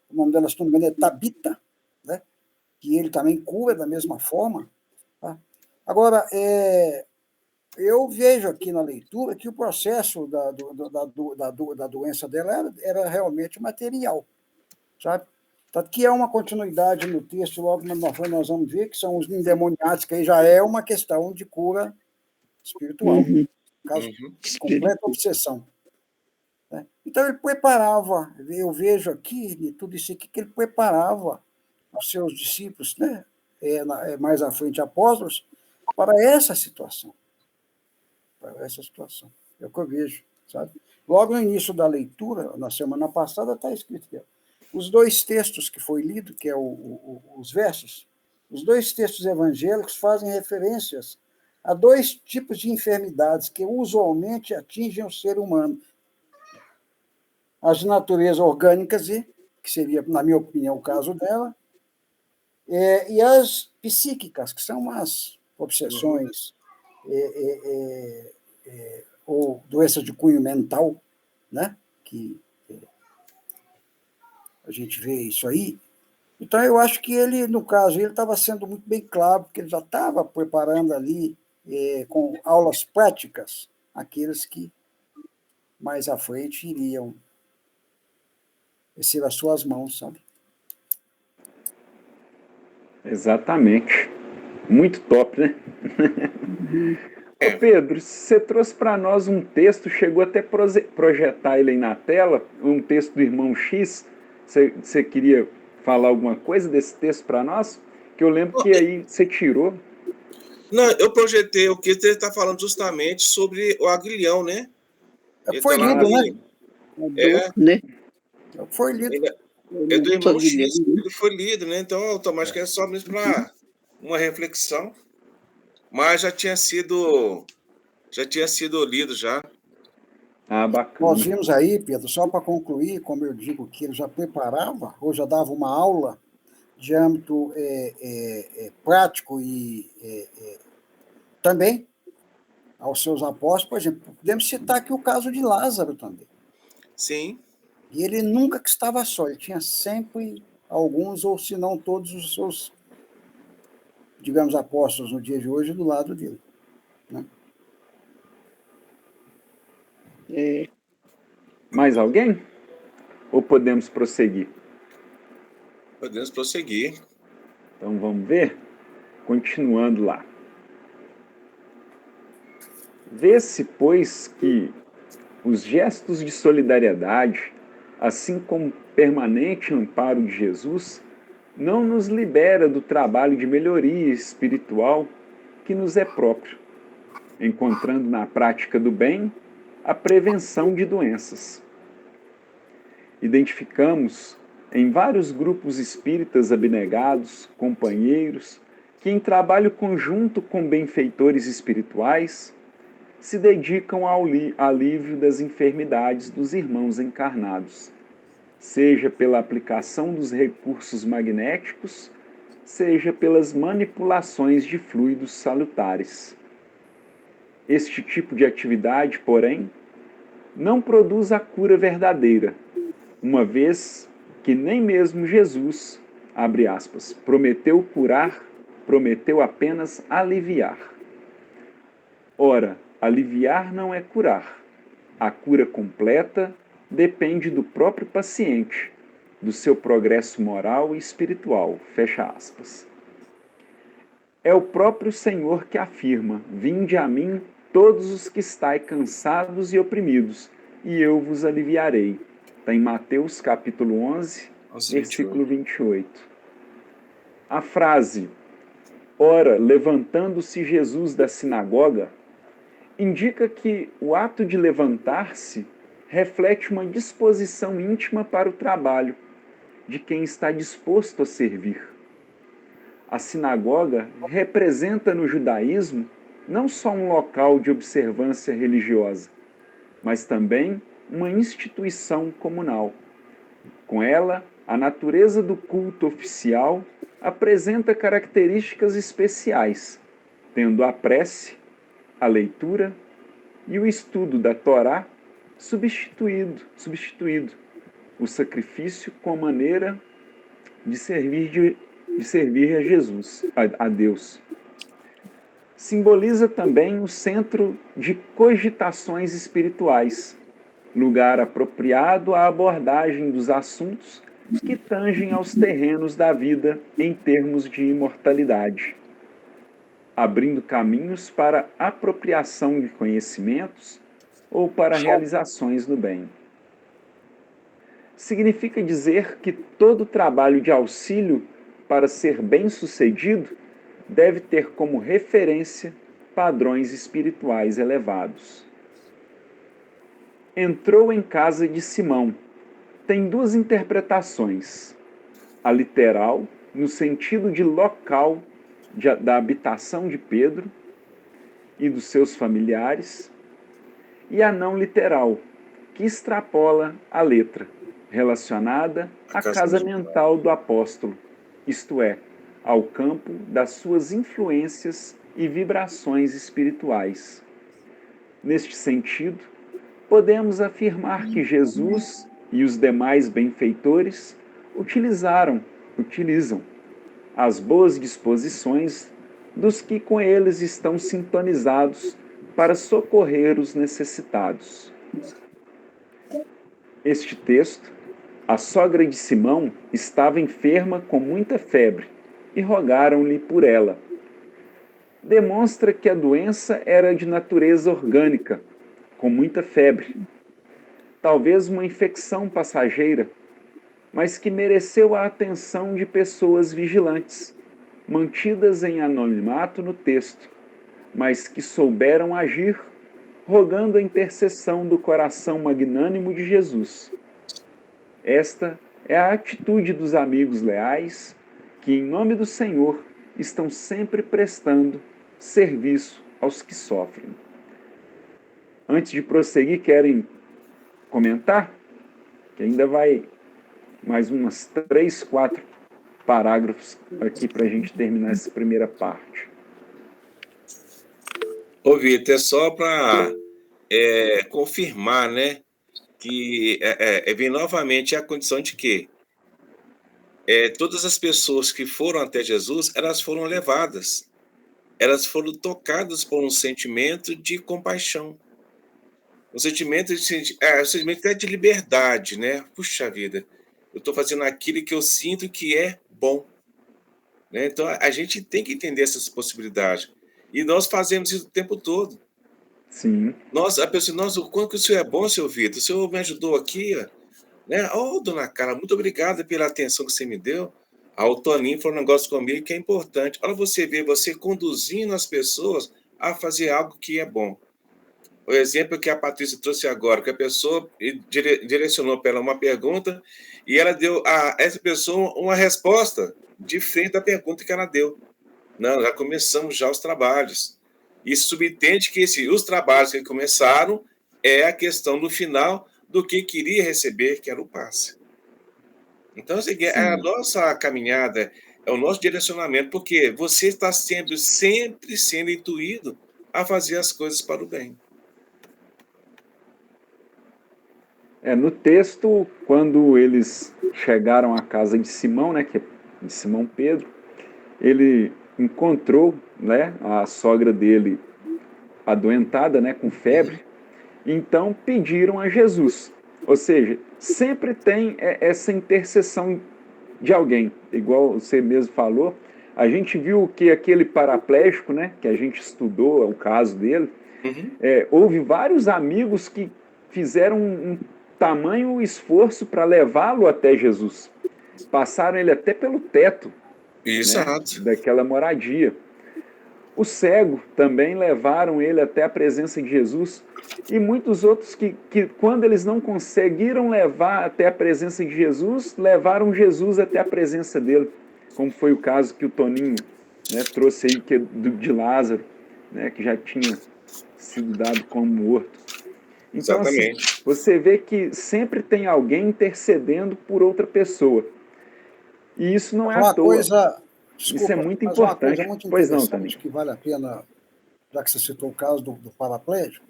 o nome dela, se não me engano, é Tabita, né? Que ele também cura da mesma forma. Tá? Agora, eu vejo aqui na leitura que o processo da doença dela era realmente material, sabe? Tanto que é uma continuidade no texto, logo nós vamos ver que são os endemoniados, que aí já é uma questão de cura espiritual, no caso de completa obsessão. Né? Então, ele preparava, eu vejo aqui, de tudo isso aqui, que ele preparava os seus discípulos, né? Mais à frente, apóstolos, para essa situação. Para essa situação. É o que eu vejo, sabe? Logo no início da leitura, na semana passada, está escrito aqui, os dois textos que foi lido, que é os versos, os dois textos evangélicos fazem referências a dois tipos de enfermidades que usualmente atingem o ser humano. As de natureza orgânicas, que seria, na minha opinião, o caso dela, e as psíquicas, que são as obsessões ou doenças de cunho mental, né? Que a gente vê isso aí. Então, eu acho que ele, no caso, ele estava sendo muito bem claro, porque ele já estava preparando ali, com aulas práticas, aqueles que mais à frente iriam ser as suas mãos, sabe? Exatamente. Muito top, né? Ô Pedro, você trouxe para nós um texto, chegou até projetar ele aí na tela, um texto do irmão X. Você queria falar alguma coisa desse texto para nós? Que eu lembro que aí você tirou. Não, eu projetei o que ele está falando justamente sobre o aguilhão, né? Foi lido, né? Foi lido. É do irmão X, ele foi lido, né? Então, automaticamente é só mesmo para uma reflexão. Mas já tinha sido lido já. Bacana. Nós vimos aí, Pedro, só para concluir, como eu digo, que ele já preparava, ou já dava uma aula de âmbito prático e também aos seus apóstolos. Por exemplo, podemos citar aqui o caso de Lázaro também. Sim. E ele nunca estava só, ele tinha sempre alguns, ou se não todos os seus, digamos, apóstolos no dia de hoje do lado dele. Né? Mais alguém? Ou podemos prosseguir? Podemos prosseguir. Então vamos ver? Continuando lá. Vê-se, pois, que os gestos de solidariedade, assim como o permanente amparo de Jesus, não nos libera do trabalho de melhoria espiritual que nos é próprio, encontrando na prática do bem a prevenção de doenças. Identificamos em vários grupos espíritas abnegados, companheiros, que em trabalho conjunto com benfeitores espirituais se dedicam ao alívio das enfermidades dos irmãos encarnados, seja pela aplicação dos recursos magnéticos, seja pelas manipulações de fluidos salutares. Este tipo de atividade, porém, não produz a cura verdadeira, uma vez que nem mesmo Jesus, abre aspas, prometeu curar, prometeu apenas aliviar. Ora, aliviar não é curar. A cura completa depende do próprio paciente, do seu progresso moral e espiritual, fecha aspas. É o próprio Senhor que afirma: vinde a mim todos os que estáis cansados e oprimidos, e eu vos aliviarei. Está em Mateus capítulo 11, versículo 28. A frase, ora, levantando-se Jesus da sinagoga, indica que o ato de levantar-se reflete uma disposição íntima para o trabalho, de quem está disposto a servir. A sinagoga representa no judaísmo não só um local de observância religiosa, mas também uma instituição comunal. Com ela, a natureza do culto oficial apresenta características especiais, tendo a prece, a leitura e o estudo da Torá substituído o sacrifício com a maneira de servir a Jesus, a Deus. Simboliza também o centro de cogitações espirituais, lugar apropriado à abordagem dos assuntos que tangem aos terrenos da vida em termos de imortalidade, abrindo caminhos para apropriação de conhecimentos ou para realizações no bem. Significa dizer que todo trabalho de auxílio para ser bem-sucedido deve ter como referência padrões espirituais elevados. Entrou em casa de Simão. Tem duas interpretações. A literal, no sentido de local da habitação de Pedro e dos seus familiares, e a não literal, que extrapola a letra, relacionada à casa mental do apóstolo, isto é, ao campo das suas influências e vibrações espirituais. Neste sentido, podemos afirmar que Jesus e os demais benfeitores utilizam as boas disposições dos que com eles estão sintonizados para socorrer os necessitados. Este texto, a sogra de Simão estava enferma com muita febre e rogaram-lhe por ela. Demonstra que a doença era de natureza orgânica, com muita febre. Talvez uma infecção passageira, mas que mereceu a atenção de pessoas vigilantes, mantidas em anonimato no texto, mas que souberam agir, rogando a intercessão do coração magnânimo de Jesus. Esta é a atitude dos amigos leais, que, em nome do Senhor, estão sempre prestando serviço aos que sofrem. Antes de prosseguir, querem comentar? Que ainda vai mais umas 3, 4 parágrafos aqui para a gente terminar essa primeira parte. Ô, Vitor, é só para confirmar, né, que vem novamente a condição de que todas as pessoas que foram até Jesus, elas foram levadas, elas foram tocadas por um sentimento de compaixão, um sentimento até de liberdade, né? Puxa vida, eu estou fazendo aquilo que eu sinto que é bom, né? Então, a gente tem que entender essas possibilidades. E nós fazemos isso o tempo todo. Sim. A pessoa, o quanto que o senhor é bom, seu Vitor. O senhor me ajudou aqui, né? Dona Carla, muito obrigada pela atenção que você me deu. O Toninho falou um negócio comigo que é importante. Olha você ver, você conduzindo as pessoas a fazer algo que é bom. O exemplo que a Patrícia trouxe agora, que a pessoa direcionou para ela uma pergunta e ela deu a essa pessoa uma resposta diferente da pergunta que ela deu. Não, já começamos os trabalhos. Isso subentende que os trabalhos que começaram é a questão no final do que queria receber, que era o passe. Então, a nossa caminhada, é o nosso direcionamento, porque você está sempre sendo intuído a fazer as coisas para o bem. No texto, quando eles chegaram à casa de Simão, né, que é de Simão Pedro, ele encontrou, né, a sogra dele adoentada, né, com febre, então pediram a Jesus. Ou seja, sempre tem essa intercessão de alguém, igual você mesmo falou. A gente viu que aquele paraplégico, né, que a gente estudou o caso dele, Uhum. Houve vários amigos que fizeram um tamanho esforço para levá-lo até Jesus. Passaram ele até pelo teto, né, Exato. daquela moradia. O cego também levaram ele até a presença de Jesus. E muitos outros que quando eles não conseguiram levar até a presença de Jesus, levaram Jesus até a presença dele. Como foi o caso que o Toninho, né, trouxe aí de Lázaro, né, que já tinha sido dado como morto. Então, assim, Exatamente. você vê que sempre tem alguém intercedendo por outra pessoa. E isso não é à Uma toa. coisa, Isso é desculpa, muito mas uma coisa importante. muito Pois não, Toninho. interessante que vale a pena, já que você citou o caso do paraplégico,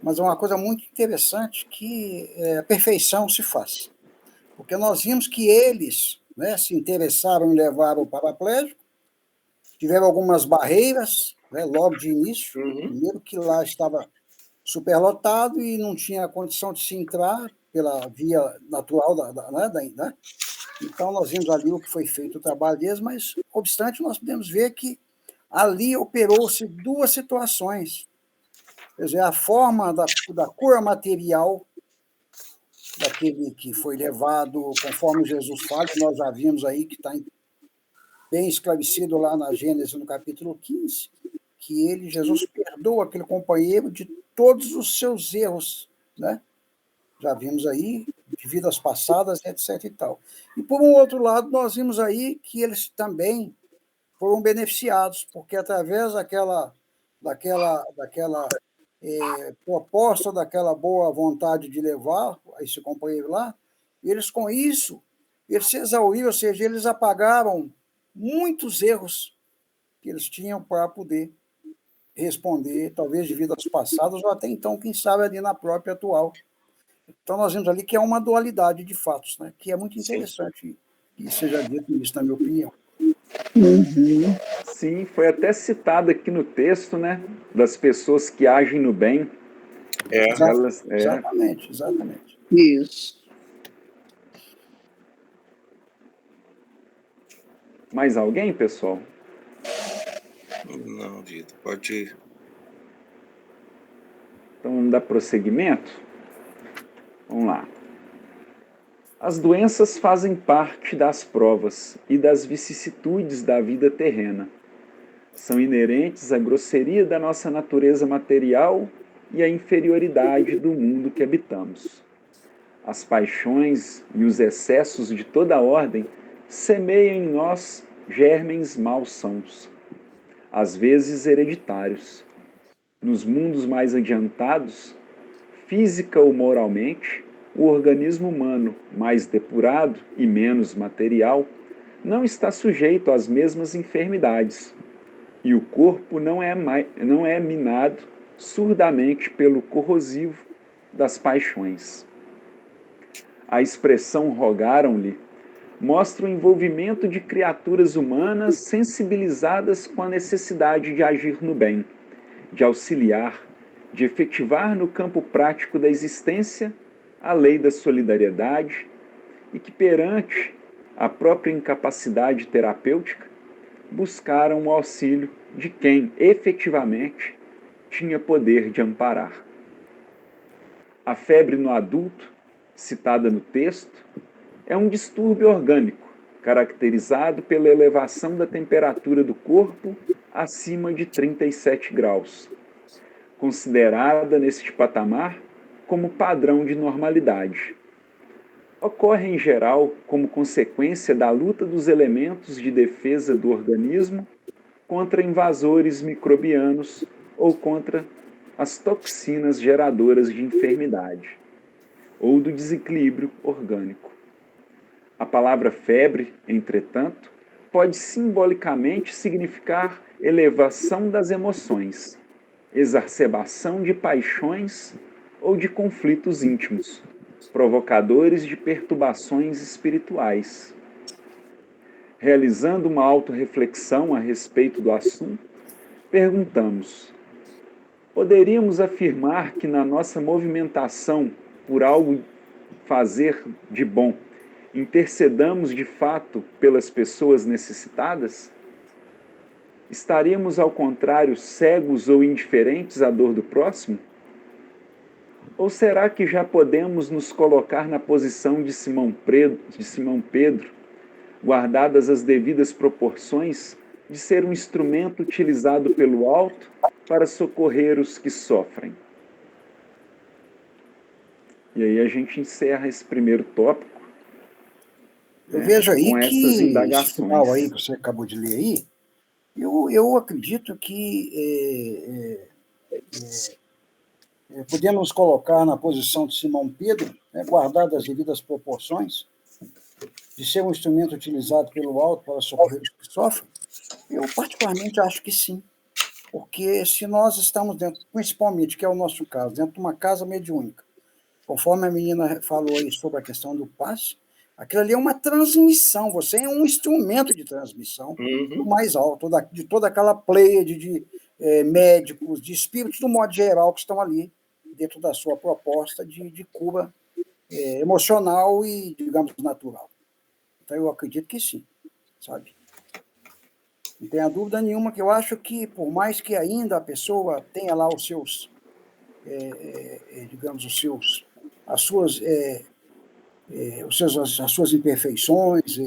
mas é uma coisa muito interessante que a perfeição se faz. Porque nós vimos que eles, né, se interessaram em levar o paraplégico, tiveram algumas barreiras, né, logo de início. Uhum. Primeiro que lá estava superlotado e não tinha condição de se entrar pela via natural né? Então, nós vimos ali o que foi feito, o trabalho deles, mas, não obstante, nós podemos ver que ali operou-se duas situações. Quer dizer, a forma da cura material daquele que foi levado, conforme Jesus fala, e nós já vimos aí que está bem esclarecido lá na Gênesis, no capítulo 15, que Jesus, perdoa aquele companheiro de todos os seus erros, né? Já vimos aí, de vidas passadas, etc. e tal. E, por um outro lado, nós vimos aí que eles também foram beneficiados, porque através daquela proposta, daquela boa vontade de levar esse companheiro lá, eles com isso, eles se exauriram, ou seja, eles apagaram muitos erros que eles tinham para poder responder, talvez de vidas passadas, ou até então, quem sabe, ali na própria atual. Então, nós vemos ali que é uma dualidade de fatos, né? Que é muito Sim. interessante que seja dito isso, na minha opinião. Uhum. Sim, foi até citado aqui no texto, né? Das pessoas que agem no bem. Elas, Exatamente. Isso. Mais alguém, pessoal? Não, Vitor, pode ir. Então, vamos dar prosseguimento? Vamos lá. As doenças fazem parte das provas e das vicissitudes da vida terrena. São inerentes à grosseria da nossa natureza material e à inferioridade do mundo que habitamos. As paixões e os excessos de toda ordem semeiam em nós germens malsãos, às vezes hereditários. Nos mundos mais adiantados, física ou moralmente, o organismo humano, mais depurado e menos material, não está sujeito às mesmas enfermidades, e o corpo não é minado surdamente pelo corrosivo das paixões. A expressão rogaram-lhe mostra o envolvimento de criaturas humanas sensibilizadas com a necessidade de agir no bem, de auxiliar, de efetivar no campo prático da existência a lei da solidariedade e que, perante a própria incapacidade terapêutica, buscaram o auxílio de quem efetivamente tinha poder de amparar. A febre no adulto, citada no texto, é um distúrbio orgânico, caracterizado pela elevação da temperatura do corpo acima de 37 graus, considerada neste patamar como padrão de normalidade. Ocorre, em geral, como consequência da luta dos elementos de defesa do organismo contra invasores microbianos ou contra as toxinas geradoras de enfermidade, ou do desequilíbrio orgânico. A palavra febre, entretanto, pode simbolicamente significar elevação das emoções, exacerbação de paixões ou de conflitos íntimos, provocadores de perturbações espirituais. Realizando uma autorreflexão a respeito do assunto, perguntamos: poderíamos afirmar que na nossa movimentação por algo fazer de bom, intercedamos de fato pelas pessoas necessitadas? estaríamos, ao contrário, cegos ou indiferentes à dor do próximo? Ou será que já podemos nos colocar na posição de Simão Pedro, guardadas as devidas proporções, de ser um instrumento utilizado pelo alto para socorrer os que sofrem? E aí a gente encerra esse primeiro tópico. Eu vejo aí com essas que indagações. esse final aí que você acabou de ler aí, eu acredito que podemos nos colocar na posição de Simão Pedro, né, guardadas as devidas proporções, de ser um instrumento utilizado pelo alto para socorrer os que sofrem. Eu particularmente acho que sim, porque se nós estamos dentro, principalmente, que é o nosso caso, dentro de uma casa mediúnica, conforme a menina falou aí sobre a questão do passe, aquilo ali é uma transmissão, você é um instrumento de transmissão do mais alto, de toda aquela pleiade de médicos, de espíritos, do modo geral, que estão ali dentro da sua proposta de cura emocional e, digamos, natural. Então, eu acredito que sim, sabe? Não tenha dúvida nenhuma que eu acho que, por mais que ainda a pessoa tenha lá os seus, digamos, as suas imperfeições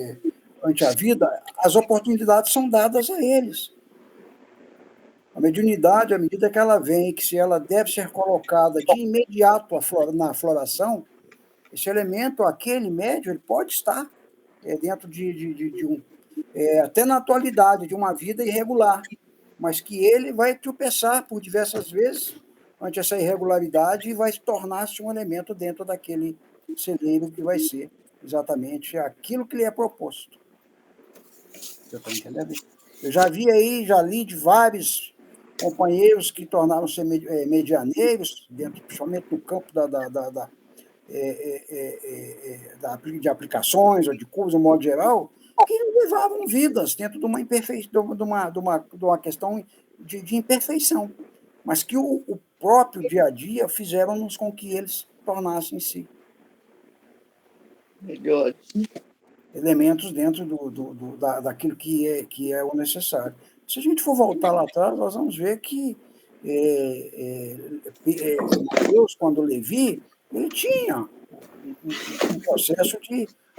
ante a vida, as oportunidades são dadas a eles. A mediunidade, à medida que ela vem, que se ela deve ser colocada de imediato na floração, esse elemento, aquele médium, ele pode estar dentro de um... até na atualidade, de uma vida irregular, mas que ele vai tropeçar por diversas vezes ante essa irregularidade e vai tornar-se um elemento dentro daquele celeiro que vai ser exatamente aquilo que lhe é proposto. Você está entendendo? Eu já vi aí, já li de vários companheiros que tornaram-se medianeiros, principalmente no campo de aplicações ou de cursos, de modo geral, que levavam vidas dentro de uma imperfeição, de uma questão de imperfeição, mas que o próprio dia a dia fizeram-nos com que eles tornassem-se melhores elementos dentro daquilo que é o necessário. Se a gente for voltar lá atrás, nós vamos ver que Deus, quando Levi, ele tinha um processo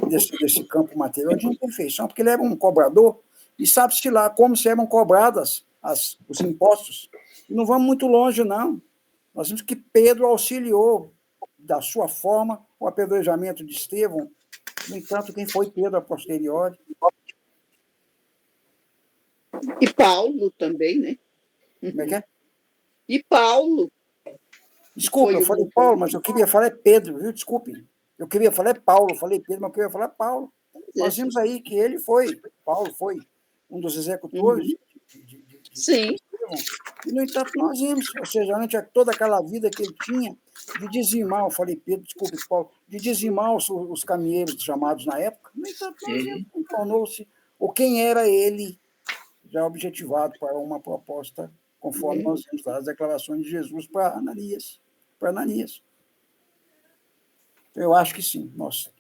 desse campo material de imperfeição, porque ele era um cobrador, e sabe-se lá como se eram cobradas os impostos. E não vamos muito longe, não. Nós vimos que Pedro auxiliou, da sua forma, o apedrejamento de Estevão. No entanto, quem foi Pedro a posteriori? E Paulo também, né? Como é que é? E Paulo. Desculpa, eu falei Paulo, mas eu queria falar Pedro, viu? Desculpe. Eu queria falar Paulo, eu falei Pedro, mas eu queria falar Paulo. Nós vimos aí que Paulo foi um dos executores Sim. E, no entanto, nós vimos, ou seja, ante toda aquela vida que ele tinha de dizimar, eu falei Pedro, desculpe, Paulo, de dizimar os caminheiros chamados na época, no entanto, nós vimos, tornou-se, ou quem era ele, já objetivado para uma proposta, conforme nós vimos lá, as declarações de Jesus para Ananias. Eu acho que sim, nós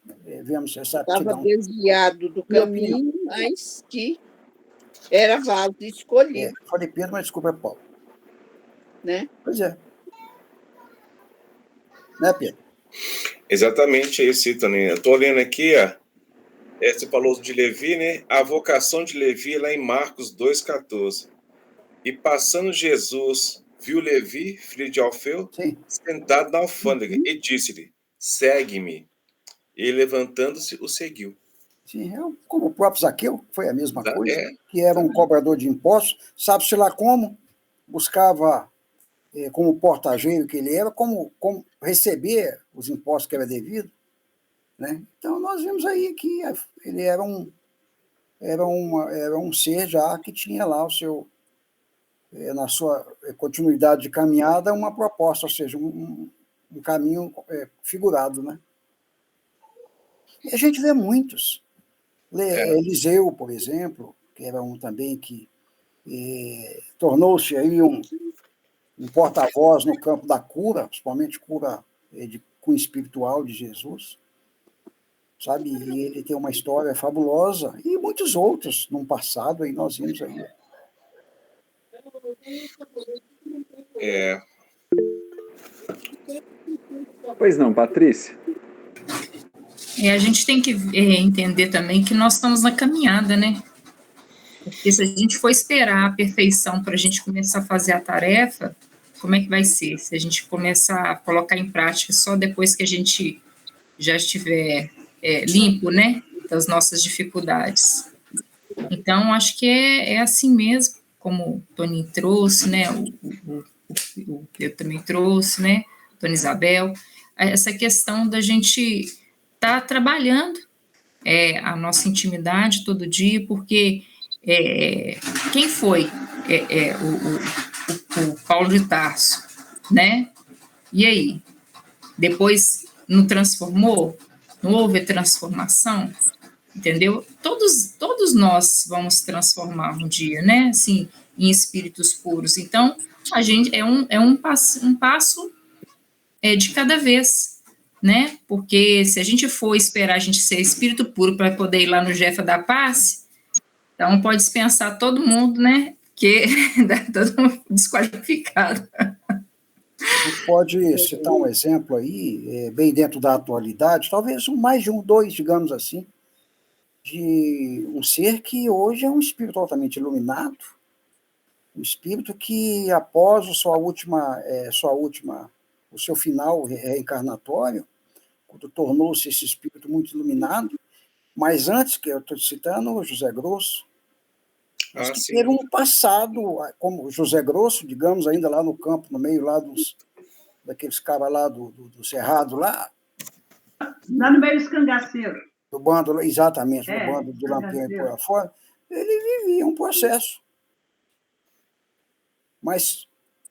vemos essa aptidão. Estava desviado do caminho, mas que era vaso escolhido. Eu falei Pedro, mas desculpa, é Paulo. Né? Pois é. Né, Pedro? Exatamente, é isso, Tony. Eu estou lendo aqui, você falou de Levi, né? A vocação de Levi lá em Marcos 2,14. E passando Jesus, viu Levi, filho de Alfeu, sentado na alfândega, e disse-lhe: segue-me. E levantando-se, o seguiu. Sim, como o próprio Zaqueu, foi a mesma coisa, que era um cobrador de impostos, sabe-se lá como, buscava, como portageiro que ele era, como receber os impostos que era devido. Né? Então, nós vimos aí que ele era um ser já que tinha lá o seu, na sua continuidade de caminhada, uma proposta, ou seja, um caminho figurado. Né? E a gente vê muitos. Eliseu, por exemplo, que era um também que tornou-se aí um porta-voz no campo da cura, principalmente cura de cunho espiritual de Jesus, sabe? E ele tem uma história fabulosa, e muitos outros no passado, aí nós vimos aí. É, Pois não, Patrícia? E a gente tem que entender também que nós estamos na caminhada, né? Porque se a gente for esperar a perfeição para a gente começar a fazer a tarefa, como é que vai ser? Se a gente começar a colocar em prática só depois que a gente já estiver limpo, né, das nossas dificuldades. Então, acho que é assim mesmo, como o Tony trouxe, né, o Pedro também trouxe, né, Dona Isabel, essa questão da gente estar trabalhando a nossa intimidade todo dia, porque quem foi o Paulo de Tarso, né? E aí? Depois não transformou? Não houve transformação? Entendeu? Todos nós vamos transformar um dia, né? Assim, em espíritos puros. Então, a gente um passo de cada vez, né? Porque se a gente for esperar a gente ser espírito puro para poder ir lá no Jefa da Paz, então pode dispensar todo mundo, né? Que dá todo mundo desqualificado. A gente pode citar um exemplo aí, bem dentro da atualidade, talvez mais de dois, digamos assim, de um ser que hoje é um espírito altamente iluminado, um espírito que, após o seu final reencarnatório, quando tornou-se esse espírito muito iluminado, mas antes, que eu estou citando, o José Grosso, mas que teve um passado, como José Grosso, digamos, ainda lá no campo, no meio lá daqueles caras lá do Cerrado, lá no meio dos cangaceiros. Do bando, exatamente, do bando de Lampião e por aí fora, ele vivia um processo. Mas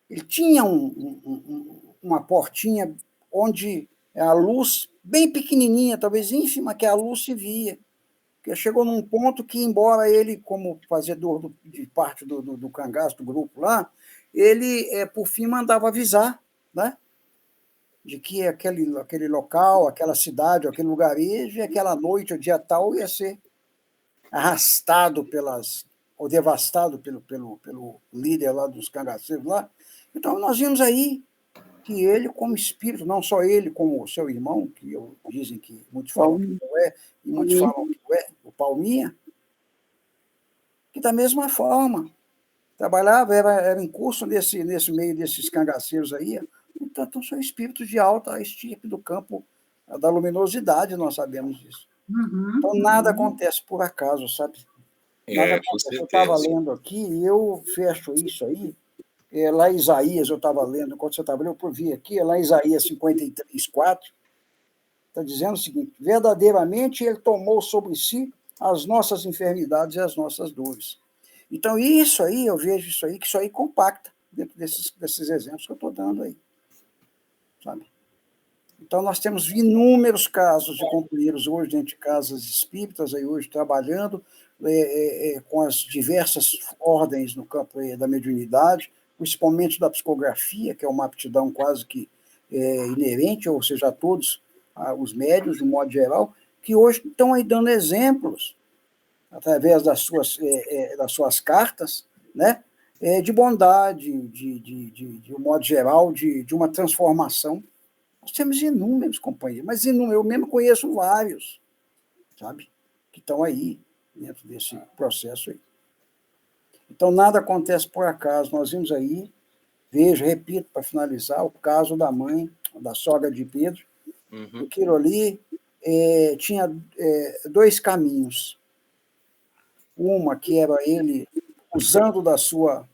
ele tinha uma portinha onde a luz, bem pequenininha, talvez ínfima, que a luz se via. Porque chegou num ponto que, embora ele, como fazedor de parte do cangaço, do grupo lá, ele, por fim, mandava avisar, né? De que aquele local, aquela cidade, aquele lugarejo, aquela noite, o dia tal, ia ser arrastado ou devastado pelo líder lá dos cangaceiros lá. Então, nós vimos aí que ele, como espírito, não só ele, como o seu irmão, que dizem que muitos falam que não é, e muitos falam que é, o Palminha, que da mesma forma trabalhava, era em curso nesse meio desses cangaceiros aí. Então, são espíritos de alta estirpe do campo da luminosidade, nós sabemos disso. Então, nada acontece por acaso, sabe? Nada acontece. Eu estava lendo aqui e eu fecho isso aí. Lá em Isaías, eu estava lendo, enquanto você estava lendo, eu vi aqui, lá em Isaías 53:4, está dizendo o seguinte: verdadeiramente ele tomou sobre si as nossas enfermidades e as nossas dores. Então, isso aí, eu vejo isso aí, que isso aí compacta dentro desses exemplos que eu estou dando aí. Sabe? Então, nós temos inúmeros casos de companheiros hoje dentro de casas espíritas, aí hoje trabalhando com as diversas ordens no campo da mediunidade, principalmente da psicografia, que é uma aptidão quase que inerente, ou seja, a todos os médiuns, de um modo geral, que hoje estão aí dando exemplos, através das suas cartas, né, de bondade, de um modo geral, de uma transformação. Nós temos inúmeros companheiros, mas eu mesmo conheço vários, sabe, que estão aí, dentro desse processo aí. Então, nada acontece por acaso. Nós vimos aí, repito, para finalizar, o caso da mãe, da sogra de Pedro, aquilo ali tinha dois caminhos. Uma que era ele usando da sua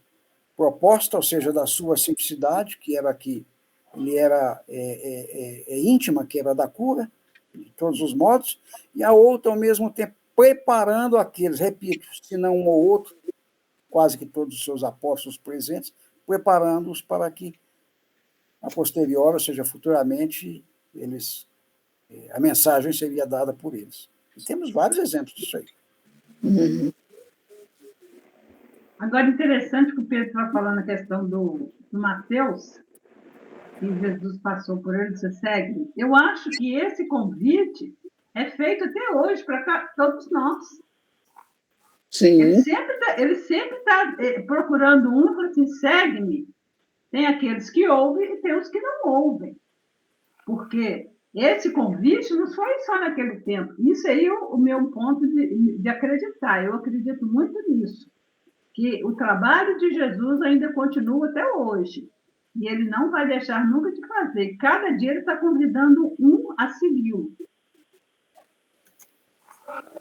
proposta, ou seja, da sua simplicidade, que era que ele era íntima, que era da cura, de todos os modos, e a outra, ao mesmo tempo, preparando aqueles, repito, se não um ou outro, quase que todos os seus apóstolos presentes, preparando-os para que, a posterior, ou seja, futuramente, a mensagem seria dada por eles. E temos vários exemplos disso aí. Agora, interessante que o Pedro estava falando a questão do Mateus, que Jesus passou por ele, você segue. Eu acho que esse convite é feito até hoje para todos nós. Sim. Ele sempre está procurando um, fala assim, segue-me. Tem aqueles que ouvem e tem os que não ouvem. Porque esse convite não foi só naquele tempo. Isso aí é o meu ponto de acreditar. Eu acredito muito nisso. Que o trabalho de Jesus ainda continua até hoje. E ele não vai deixar nunca de fazer. Cada dia ele está convidando um a segui-lo.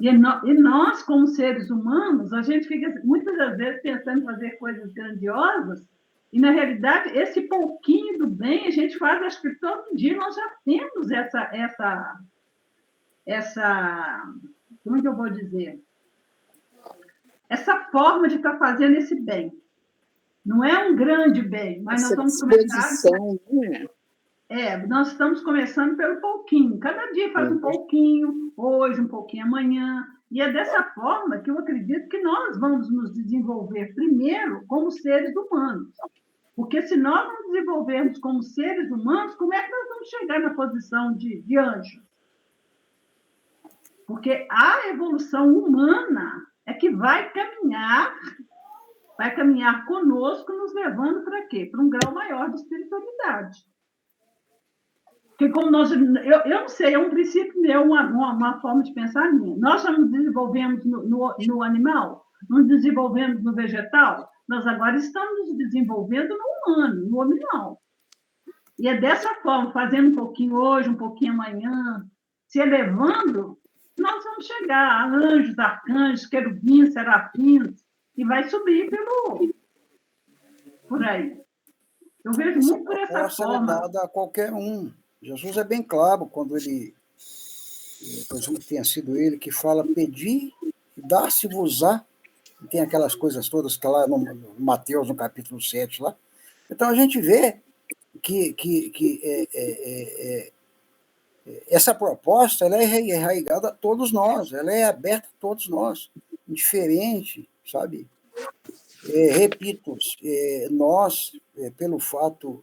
E nós, como seres humanos, a gente fica muitas das vezes pensando em fazer coisas grandiosas, e, na realidade, esse pouquinho do bem a gente faz, acho que todo dia nós já temos como é que eu vou dizer? Essa forma de estar fazendo esse bem. Não é um grande bem, mas nós vamos começar... nós estamos começando pelo pouquinho. Cada dia faz um pouquinho, hoje um pouquinho amanhã. E é dessa forma que eu acredito que nós vamos nos desenvolver primeiro como seres humanos. Porque se nós não desenvolvermos como seres humanos, como é que nós vamos chegar na posição de anjo? Porque a evolução humana é que vai caminhar conosco, nos levando para quê? Para um grau maior de espiritualidade. Porque como eu não sei, é um princípio meu, uma forma de pensar minha. Nós já nos desenvolvemos no animal, nos desenvolvemos no vegetal, nós agora estamos nos desenvolvendo no humano, no animal. E é dessa forma, fazendo um pouquinho hoje, um pouquinho amanhã, se elevando, nós vamos chegar a anjos, arcanjos, querubins, serafins, e vai subir por aí. Eu vejo muito por essa forma. É dada a qualquer um. Jesus é bem claro quando ele, presumo que tenha sido ele, que fala, pedi e dar-se-vos-á. Tem aquelas coisas todas que está lá no Mateus, no capítulo 7, lá. Então, a gente vê que essa proposta ela é arraigada a todos nós, ela é aberta a todos nós, indiferente, sabe? Repito, nós, pelo fato...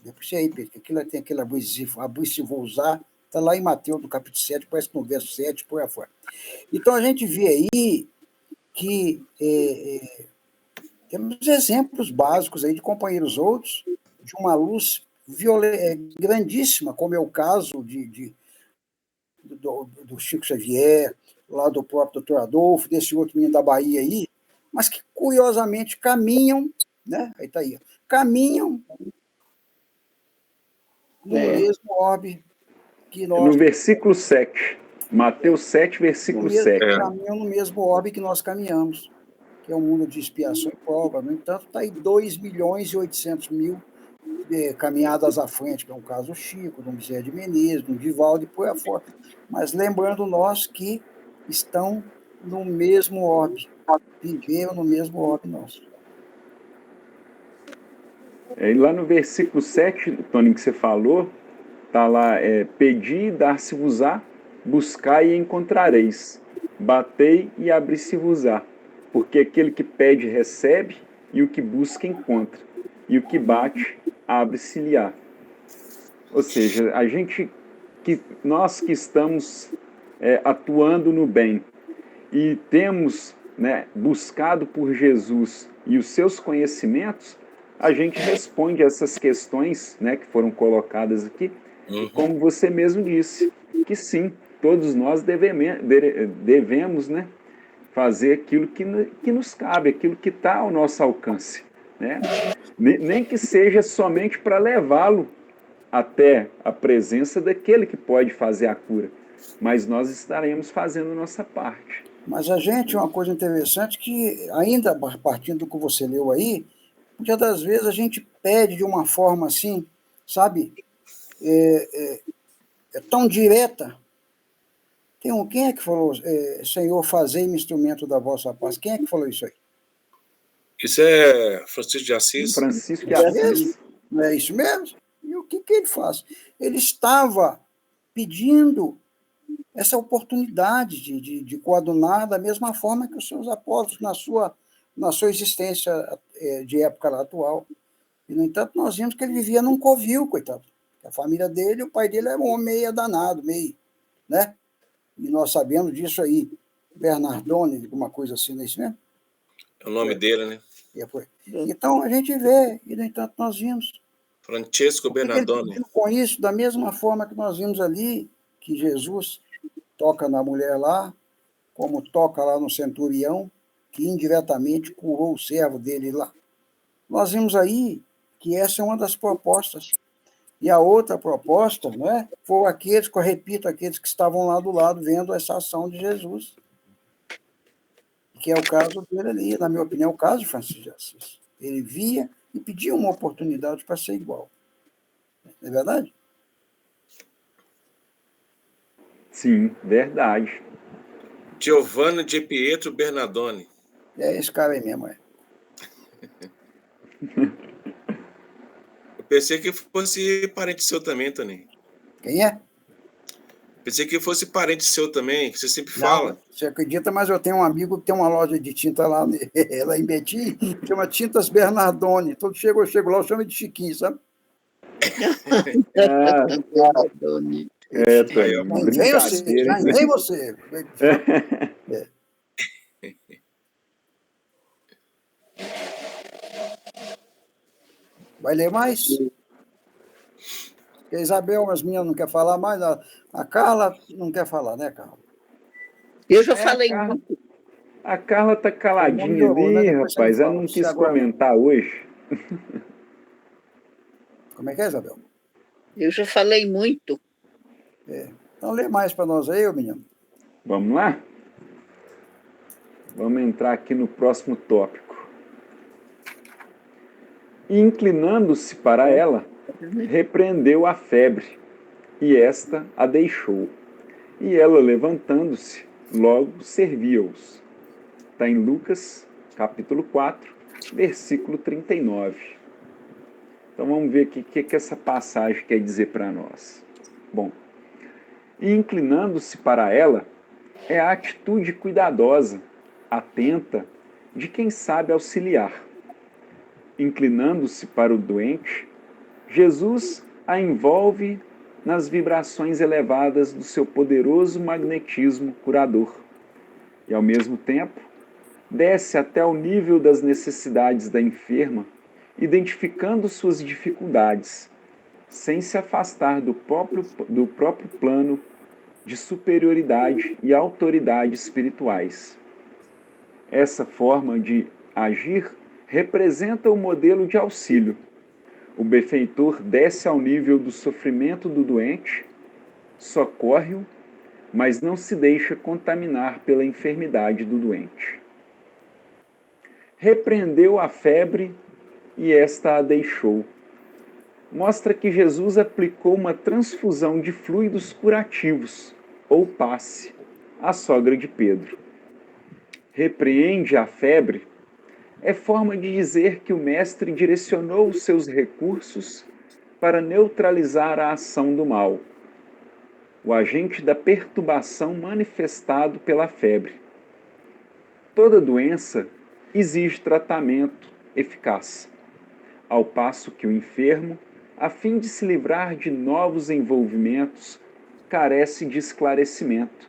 Depois aí, Pedro, que aquilo tem aquele abusivo-usar, está lá em Mateus, no capítulo 7, parece que no verso 7, por aí fora. Então, a gente vê aí que temos exemplos básicos aí de companheiros outros, de uma luz grandíssima, como é o caso do Chico Xavier, lá do próprio doutor Adolfo, desse outro menino da Bahia aí, mas que, curiosamente, caminham, né? Aí está aí, caminham no mesmo orbe que nós... No versículo 7, Mateus 7, versículo 7. Caminham no mesmo orbe que nós caminhamos, que é um mundo de expiação e prova. No entanto, está aí 2.800.000 caminhadas à frente, que é um caso do Chico, do Bezerra de Menezes, do Divaldo e por aí fora. Mas lembrando nós que estão no mesmo orbe, viveram no mesmo orbe nosso. E lá no versículo 7, Tony, que você falou, está lá, pedi e dar-se-vos-á, buscai e encontrareis, batei e abri-se-vos-á, porque aquele que pede recebe, e o que busca encontra, e o que bate abre-se-lhe-á. Ou seja, nós que estamos atuando no bem e temos, né, buscado por Jesus e os seus conhecimentos, a gente responde essas questões, né, que foram colocadas aqui, como você mesmo disse, que sim, todos nós devemos, né, fazer aquilo que nos cabe, aquilo que está ao nosso alcance, né? Nem que seja somente para levá-lo até a presença daquele que pode fazer a cura, mas nós estaremos fazendo a nossa parte. Mas a gente, uma coisa interessante que, ainda partindo do que você leu aí, muitas das vezes a gente pede de uma forma assim, sabe, tão direta. Quem é que falou, Senhor, fazei-me instrumento da vossa paz? Quem é que falou isso aí? Isso é Francisco de Assis. Francisco de Assis. Não é isso mesmo? E o que ele faz? Ele estava pedindo essa oportunidade de coadunar da mesma forma que os seus apóstolos na sua existência de época atual. E, no entanto, nós vimos que ele vivia num covil, coitado. A família dele, o pai dele era um homem meio danado, meio, né? E nós sabemos disso aí. Bernardone, alguma coisa assim, não é isso mesmo? É o nome dele, né? Então, a gente vê, e, no entanto, nós vimos. Francesco O que ele Bernardone. pediu com isso, da mesma forma que nós vimos ali, que Jesus toca na mulher lá, como toca lá no centurião, que indiretamente curou o servo dele lá. Nós vimos aí que essa é uma das propostas. E a outra proposta, não é? Foram aqueles, que eu repito, aqueles que estavam lá do lado vendo essa ação de Jesus. Que é o caso dele ali, na minha opinião, é o caso de Francisco de Assis. Ele via e pedia uma oportunidade para ser igual. Não é verdade? Sim, verdade. Giovanni de Pietro Bernardone. É esse cara aí mesmo, é. Eu pensei que fosse parente seu também, Tony. Quem é? Pensei que fosse parente seu também, que você sempre fala. Não, você acredita, mas eu tenho um amigo que tem uma loja de tinta lá, lá em Betim, chama Tintas Bernardone. Todo eu chego lá, eu chamo de Chiquinho, sabe? Bernardone. Aí, ó, Já vem você, já vem você. É. Vai ler mais? Porque a Isabel, as minhas não quer falar mais, a Carla não quer falar, né, Carla? Eu já falei muito. A Carla tá caladinha melhorou, ali, né? Depois você me rapaz. Ela fala, não se quis agora- comentar hoje. Como é que é, Isabel? Eu já falei muito. Então lê mais para nós aí, ô menino. Vamos lá? Vamos entrar aqui no próximo tópico. E inclinando-se para ela, repreendeu a febre, e esta a deixou. E ela, levantando-se, logo servia-os. Está em Lucas, capítulo 4, versículo 39. Então vamos ver o que essa passagem quer dizer para nós. Bom, e inclinando-se para ela, é a atitude cuidadosa, atenta, de quem sabe auxiliar. Inclinando-se para o doente, Jesus a envolve nas vibrações elevadas do seu poderoso magnetismo curador. E, ao mesmo tempo, desce até o nível das necessidades da enferma, identificando suas dificuldades, sem se afastar do próprio plano de superioridade e autoridade espirituais. Essa forma de agir representa o modelo de auxílio. O benfeitor desce ao nível do sofrimento do doente, socorre-o, mas não se deixa contaminar pela enfermidade do doente. Repreendeu a febre e esta a deixou. Mostra que Jesus aplicou uma transfusão de fluidos curativos, ou passe, à sogra de Pedro. Repreende a febre é forma de dizer que o mestre direcionou os seus recursos para neutralizar a ação do mal, o agente da perturbação manifestado pela febre. Toda doença exige tratamento eficaz, ao passo que o enfermo, a fim de se livrar de novos envolvimentos, carece de esclarecimento,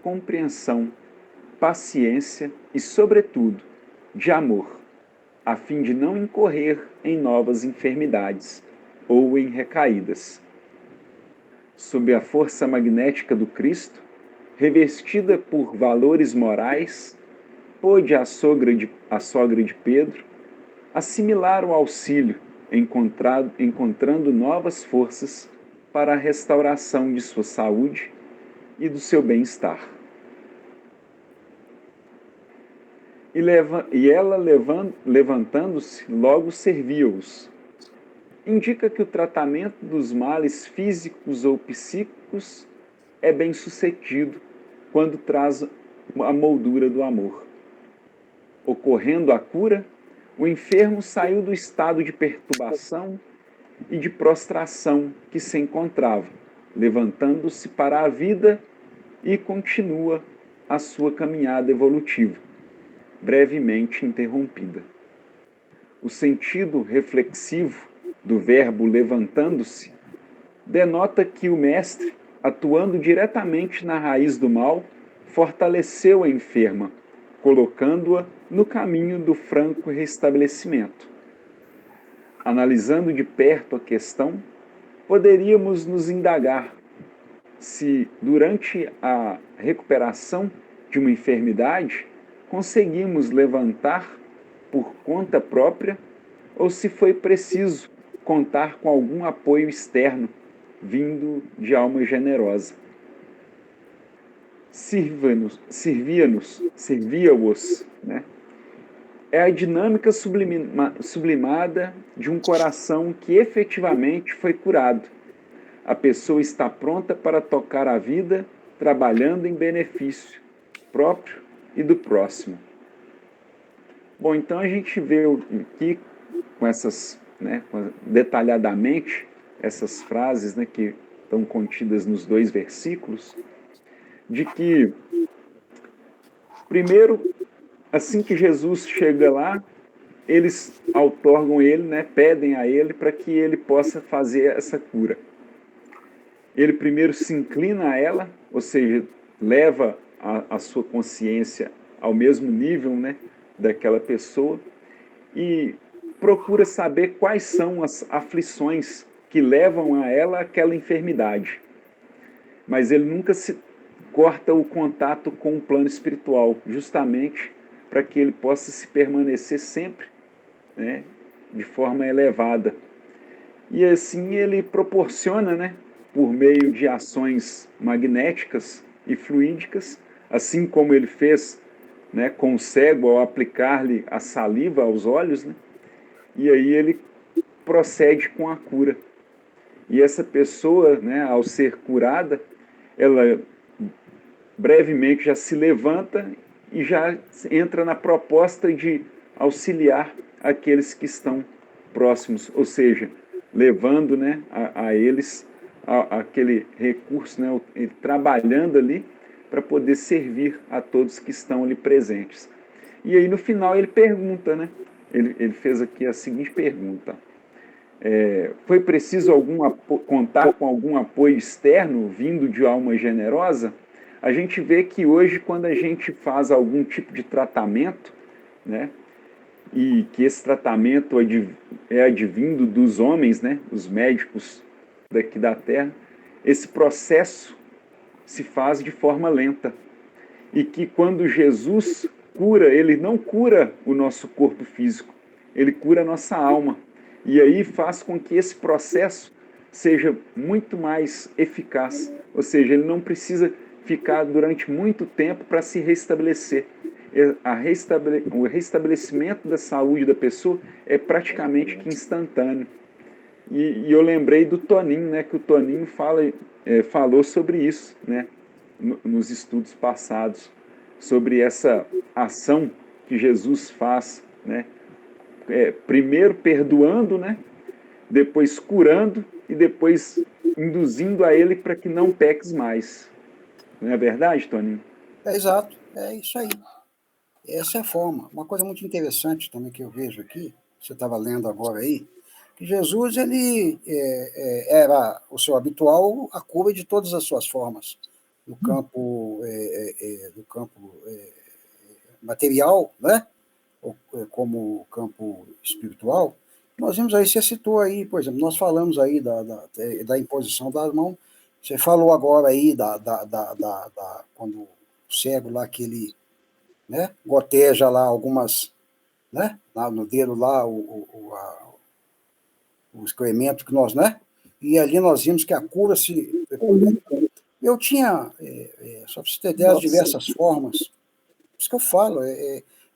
compreensão, paciência e, sobretudo, de amor, a fim de não incorrer em novas enfermidades ou em recaídas. Sob a força magnética do Cristo, revestida por valores morais, pôde a sogra de Pedro assimilar o auxílio, encontrando novas forças para a restauração de sua saúde e do seu bem-estar. E ela, levantando-se, logo servia-os. Indica que o tratamento dos males físicos ou psíquicos é bem sucedido quando traz a moldura do amor. Ocorrendo a cura, o enfermo saiu do estado de perturbação e de prostração que se encontrava, levantando-se para a vida e continua a sua caminhada evolutiva, brevemente interrompida. O sentido reflexivo do verbo levantando-se denota que o mestre, atuando diretamente na raiz do mal, fortaleceu a enferma, colocando-a no caminho do franco restabelecimento. Analisando de perto a questão, poderíamos nos indagar se, durante a recuperação de uma enfermidade, conseguimos levantar por conta própria ou se foi preciso contar com algum apoio externo vindo de alma generosa. Servia-os, né? É a dinâmica sublimada de um coração que efetivamente foi curado. A pessoa está pronta para tocar a vida, trabalhando em benefício próprio e do próximo. Bom, então a gente vê aqui com essas, né, detalhadamente essas frases, né, que estão contidas nos 2 versículos, de que, primeiro, assim que Jesus chega lá, eles outorgam ele, né, pedem a ele para que ele possa fazer essa cura. Ele primeiro se inclina a ela, ou seja, leva a sua consciência ao mesmo nível, né, daquela pessoa e procura saber quais são as aflições que levam a ela àquela enfermidade. Mas ele nunca se corta o contato com o plano espiritual, justamente para que ele possa se permanecer sempre, né, de forma elevada. E assim ele proporciona, né, por meio de ações magnéticas e fluídicas, assim como ele fez, né, com o cego ao aplicar-lhe a saliva aos olhos, né, e aí ele procede com a cura. E essa pessoa, né, ao ser curada, ela brevemente já se levanta e já entra na proposta de auxiliar aqueles que estão próximos, ou seja, levando, né, a eles aquele recurso, né, trabalhando ali para poder servir a todos que estão ali presentes. E aí no final ele pergunta, né, ele fez aqui a seguinte pergunta: foi preciso contar com algum apoio externo vindo de alma generosa? A gente vê que hoje, quando a gente faz algum tipo de tratamento, né, e que esse tratamento é advindo dos homens, né, os médicos daqui da Terra, esse processo se faz de forma lenta. E que quando Jesus cura, ele não cura o nosso corpo físico, ele cura a nossa alma. E aí faz com que esse processo seja muito mais eficaz. Ou seja, ele não precisa ficar durante muito tempo para se restabelecer. O restabelecimento da saúde da pessoa é praticamente que instantâneo. E eu lembrei do Toninho, né, que o Toninho falou sobre isso, né, nos estudos passados, sobre essa ação que Jesus faz, né, primeiro perdoando, né, depois curando e depois induzindo a ele para que não peques mais. Não é verdade, Toninho? Exato, é isso aí. Essa é a forma. Uma coisa muito interessante também que eu vejo aqui, você estava lendo agora aí, que Jesus, ele era o seu habitual a cura de todas as suas formas, do campo material, né, como o campo espiritual. Nós vimos aí, você citou aí, por exemplo, nós falamos aí da imposição das mãos, você falou agora aí quando o cego lá, que ele, né, goteja lá algumas, né, lá no dedo lá, o excremento que nós, né, e ali nós vimos que a cura se... Eu tinha, só para você ter ideia, as diversas formas, isso que eu falo,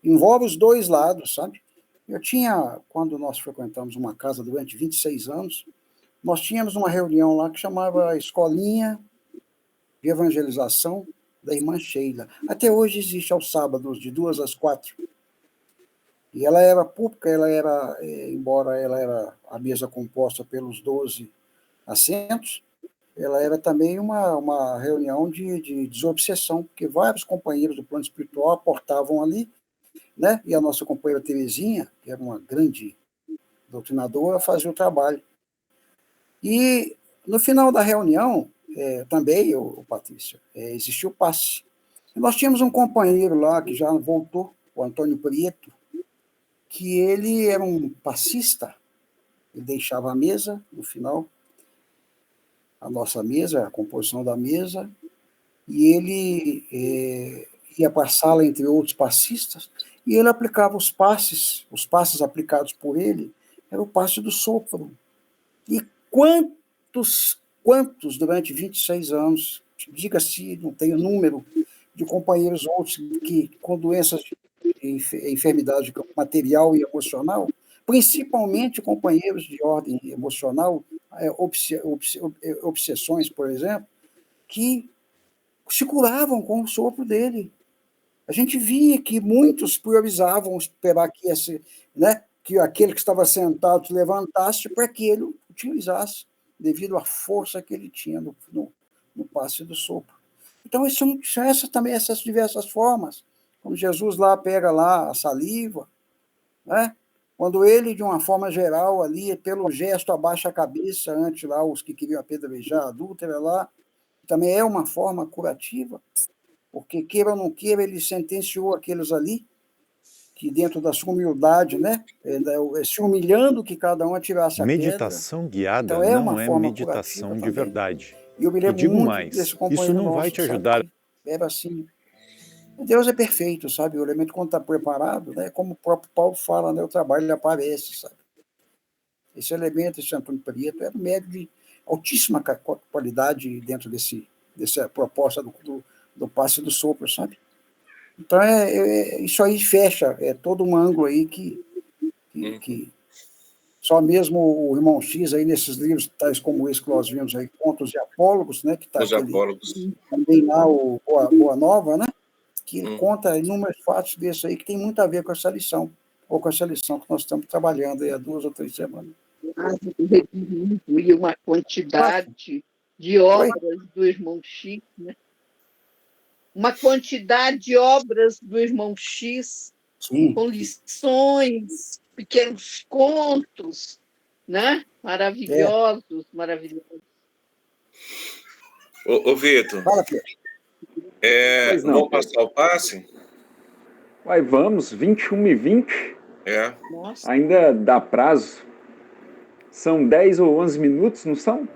envolve os dois lados, sabe? Eu tinha, quando nós frequentamos uma casa durante 26 anos, nós tínhamos uma reunião lá que chamava Escolinha de Evangelização da Irmã Sheila. Até hoje existe aos sábados, de 2 às 4. E ela era pública, embora ela era a mesa composta pelos 12 assentos, ela era também uma reunião de desobsessão, porque vários companheiros do plano espiritual aportavam ali, né? E a nossa companheira Terezinha, que era uma grande doutrinadora, fazia o trabalho. E no final da reunião, também, Patrícia, existiu o passe. Nós tínhamos um companheiro lá, que já voltou, o Antônio Prieto, que ele era um passista, ele deixava a mesa, no final, a nossa mesa, a composição da mesa, e ele ia para a sala entre outros passistas, e ele aplicava os passes aplicados por ele, era o passe do sopro. E quantos durante 26 anos, diga-se, não tenho número, de companheiros outros que com doenças de enfermidade de campo material e emocional, principalmente companheiros de ordem emocional, obsessões, por exemplo, que se curavam com o sopro dele. A gente via que muitos priorizavam esperar que que aquele que estava sentado se levantasse para que ele utilizasse, devido à força que ele tinha no passe do sopro. Então, são também essas diversas formas. Quando Jesus lá pega lá a saliva, né? Quando ele, de uma forma geral, ali, pelo gesto, abaixa a cabeça ante lá os que queriam apedrejar a adúltera lá, também é uma forma curativa, porque, queira ou não queira, ele sentenciou aqueles ali, que dentro da sua humildade, né, se humilhando que cada um atirasse a pedra. Meditação guiada Então, é uma não é forma meditação de também. verdade. E eu me lembro digo muito mais, desse companheiro isso não nosso, vai te sabe, ajudar. que era assim. Deus é perfeito, sabe? O elemento, quando está preparado, né, como o próprio Paulo fala, né, o trabalho ele aparece, sabe? Esse elemento, esse Antônio Prieto, era um médico de altíssima qualidade dentro dessa proposta do passe do sopro, sabe? Então, isso aí fecha todo um ângulo aí que só mesmo o irmão X aí nesses livros, tais como esse que nós vimos aí, Contos e Apólogos, né, que está também lá o Boa Nova, né, que ele conta inúmeros fatos desses aí que tem muito a ver com essa lição, ou com essa lição que nós estamos trabalhando aí há 2 ou 3 semanas. E uma quantidade de obras do irmão X, né? Uma quantidade de obras do irmão X, Sim, com lições, pequenos contos, né? Maravilhosos, maravilhosos. Ô Vitor, fala, Pedro. Vamos passar o passe? Uai, vamos, 21h20. Nossa. Ainda dá prazo. São 10 ou 11 minutos, não são?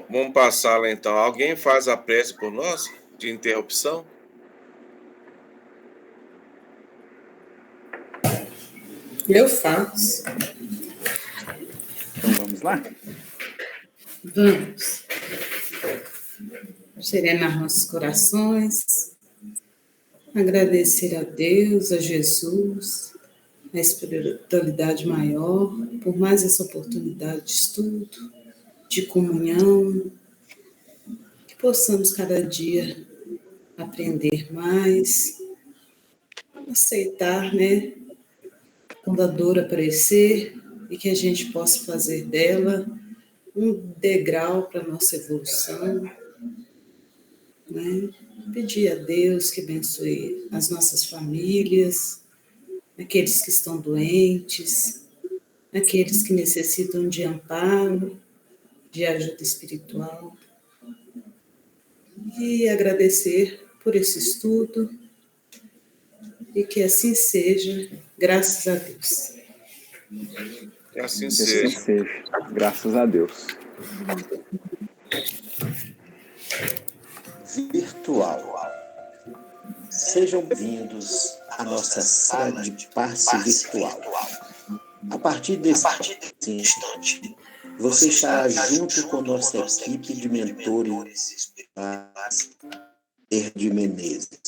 Vamos passar lá, então. Alguém faz a prece por nós, de interrupção? Eu faço. Então vamos lá? Vamos. Serenar nossos corações, agradecer a Deus, a Jesus, a espiritualidade maior, por mais essa oportunidade de estudo, de comunhão, que possamos cada dia aprender mais, aceitar, né, quando a dor aparecer e que a gente possa fazer dela um degrau para a nossa evolução, né? Pedir a Deus que abençoe as nossas famílias, aqueles que estão doentes, aqueles que necessitam de amparo, de ajuda espiritual. E agradecer por esse estudo e que assim seja, graças a Deus. Que assim Que seja. assim seja, graças a Deus. Virtual. Sejam bem-vindos à nossa sala de passe virtual. A partir desse instante, você estará junto com nossa equipe de mentores espirituais de Menezes.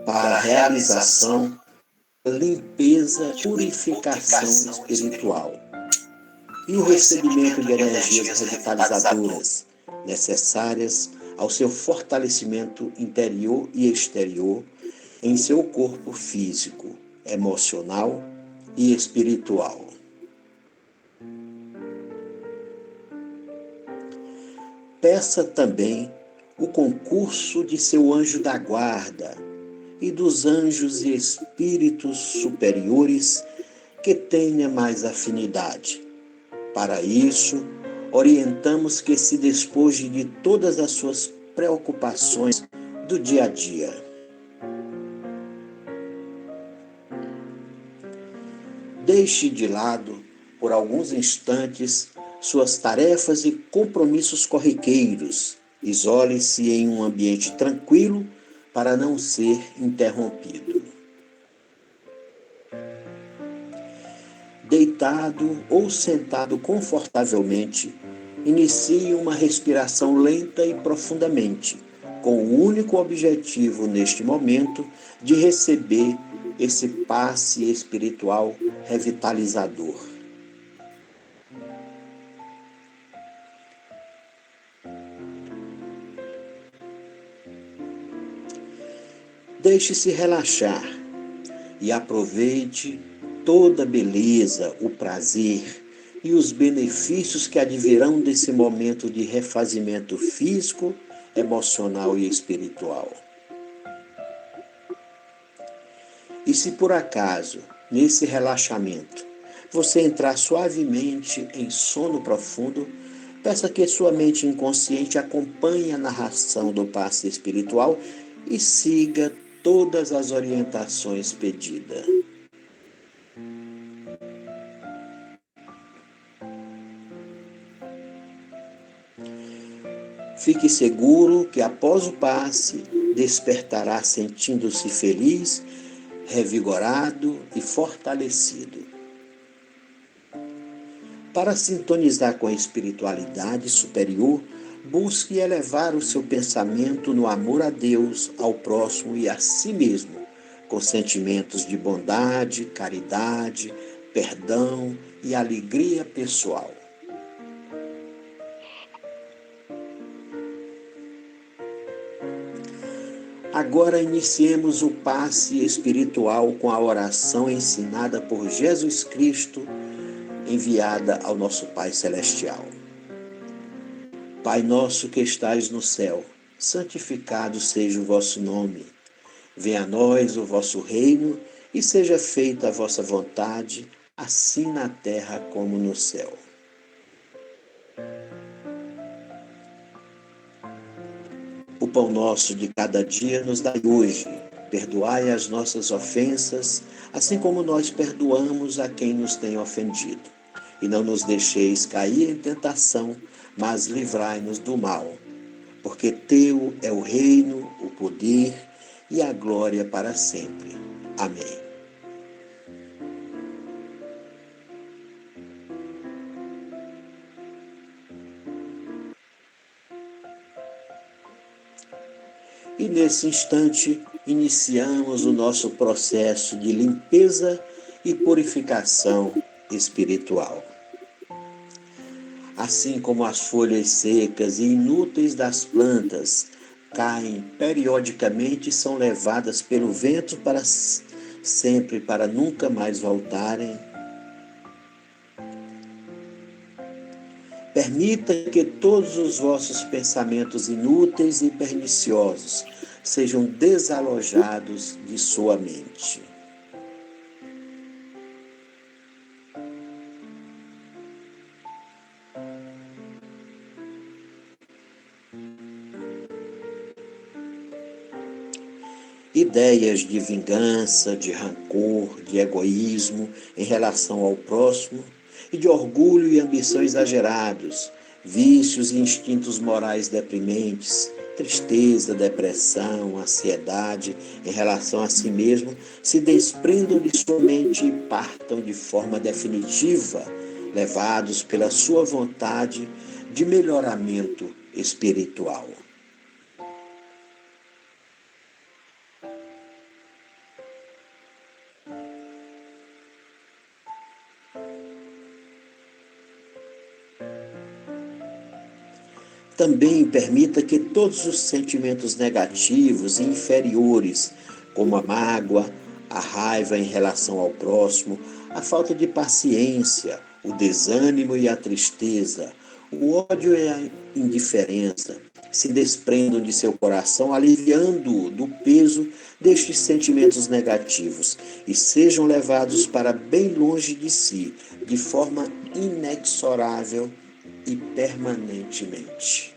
Para a realização da limpeza, purificação espiritual e o recebimento de energias revitalizadoras necessárias ao seu fortalecimento interior e exterior em seu corpo físico, emocional e espiritual. Peça também o concurso de seu anjo da guarda e dos anjos e espíritos superiores que tenha mais afinidade. Para isso, orientamos que se despoje de todas as suas preocupações do dia a dia. Deixe de lado, por alguns instantes, suas tarefas e compromissos corriqueiros. Isole-se em um ambiente tranquilo para não ser interrompido. Deitado ou sentado confortavelmente, inicie uma respiração lenta e profundamente, com o único objetivo neste momento de receber esse passe espiritual revitalizador. Deixe-se relaxar e aproveite toda a beleza, o prazer e os benefícios que advirão desse momento de refazimento físico, emocional e espiritual. E se por acaso, nesse relaxamento, você entrar suavemente em sono profundo, peça que sua mente inconsciente acompanhe a narração do passe espiritual e siga todas as orientações pedidas. Fique seguro que após o passe, despertará sentindo-se feliz, revigorado e fortalecido. Para sintonizar com a espiritualidade superior, busque elevar o seu pensamento no amor a Deus, ao próximo e a si mesmo, com sentimentos de bondade, caridade, perdão e alegria pessoal. Agora iniciemos o passe espiritual com a oração ensinada por Jesus Cristo, enviada ao nosso Pai Celestial. Pai nosso que estais no céu, santificado seja o vosso nome. Venha a nós o vosso reino e seja feita a vossa vontade, assim na terra como no céu. O pão nosso de cada dia nos dai hoje. Perdoai as nossas ofensas, assim como nós perdoamos a quem nos tem ofendido. E não nos deixeis cair em tentação, mas livrai-nos do mal. Porque teu é o reino, o poder e a glória para sempre. Amém. E nesse instante, iniciamos o nosso processo de limpeza e purificação espiritual. Assim como as folhas secas e inúteis das plantas caem periodicamente e são levadas pelo vento para sempre, para nunca mais voltarem, permita que todos os vossos pensamentos inúteis e perniciosos sejam desalojados de sua mente. Ideias de vingança, de rancor, de egoísmo em relação ao próximo e de orgulho e ambição exagerados, vícios e instintos morais deprimentes, tristeza, depressão, ansiedade em relação a si mesmo, se desprendam de sua mente e partam de forma definitiva, levados pela sua vontade de melhoramento espiritual. Também permita que todos os sentimentos negativos e inferiores, como a mágoa, a raiva em relação ao próximo, a falta de paciência, o desânimo e a tristeza, o ódio e a indiferença, se desprendam de seu coração, aliviando-o do peso destes sentimentos negativos e sejam levados para bem longe de si, de forma inexorável e permanentemente.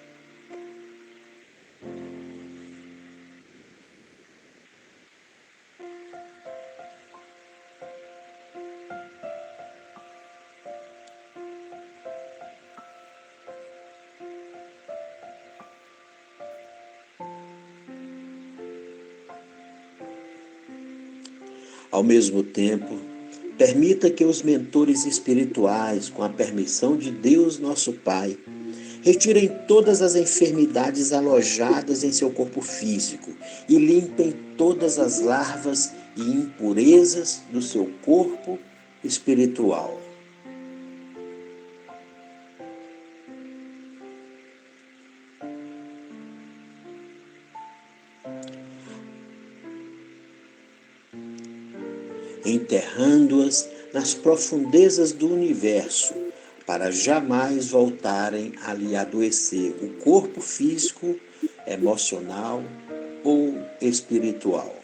Ao mesmo tempo, permita que os mentores espirituais, com a permissão de Deus nosso Pai, retirem todas as enfermidades alojadas em seu corpo físico e limpem todas as larvas e impurezas do seu corpo espiritual. Enterrando-as nas profundezas do universo, para jamais voltarem a lhe adoecer o corpo físico, emocional ou espiritual.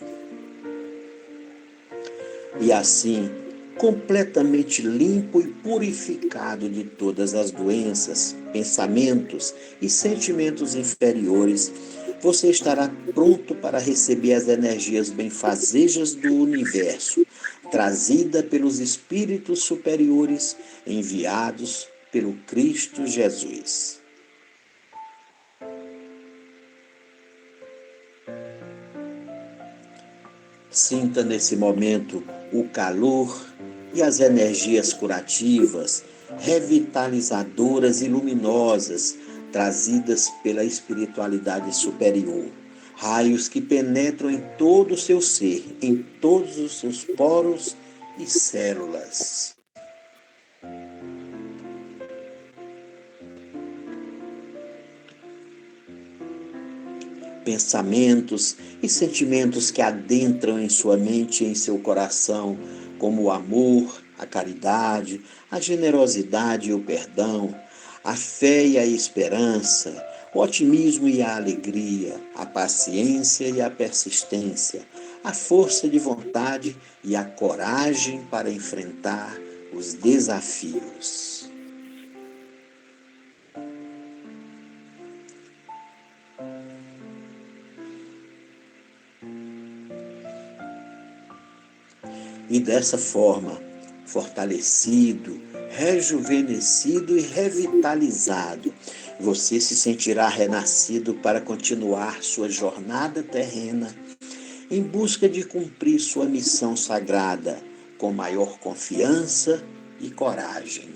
E assim, completamente limpo e purificado de todas as doenças, pensamentos e sentimentos inferiores, você estará pronto para receber as energias benfazejas do universo, trazida pelos espíritos superiores enviados pelo Cristo Jesus. Sinta nesse momento o calor e as energias curativas, revitalizadoras e luminosas trazidas pela espiritualidade superior. Raios que penetram em todo o seu ser, em todos os seus poros e células. Pensamentos e sentimentos que adentram em sua mente e em seu coração, como o amor, a caridade, a generosidade e o perdão, a fé e a esperança, o otimismo e a alegria, a paciência e a persistência, a força de vontade e a coragem para enfrentar os desafios. E dessa forma, fortalecido, rejuvenescido e revitalizado, você se sentirá renascido para continuar sua jornada terrena em busca de cumprir sua missão sagrada com maior confiança e coragem.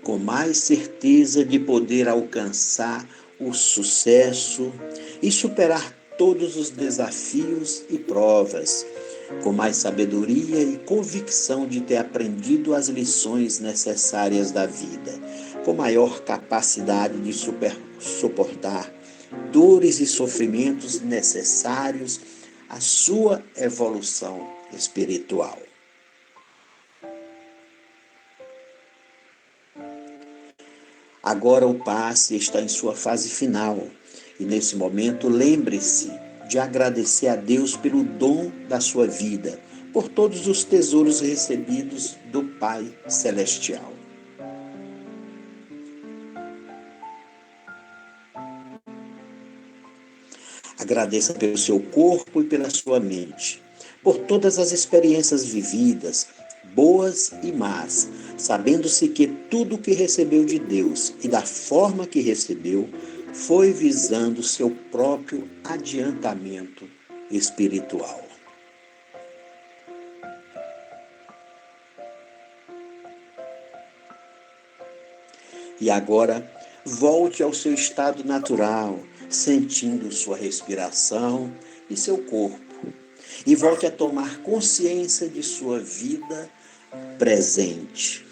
Com mais certeza de poder alcançar o sucesso e superar todos os desafios e provas, com mais sabedoria e convicção de ter aprendido as lições necessárias da vida, com maior capacidade de suportar dores e sofrimentos necessários à sua evolução espiritual. Agora o passe está em sua fase final e nesse momento lembre-se de agradecer a Deus pelo dom da sua vida, por todos os tesouros recebidos do Pai Celestial. Agradeça pelo seu corpo e pela sua mente, por todas as experiências vividas, boas e más, sabendo-se que tudo o que recebeu de Deus e da forma que recebeu foi visando seu próprio adiantamento espiritual. E agora, volte ao seu estado natural, sentindo sua respiração e seu corpo. E volte a tomar consciência de sua vida presente.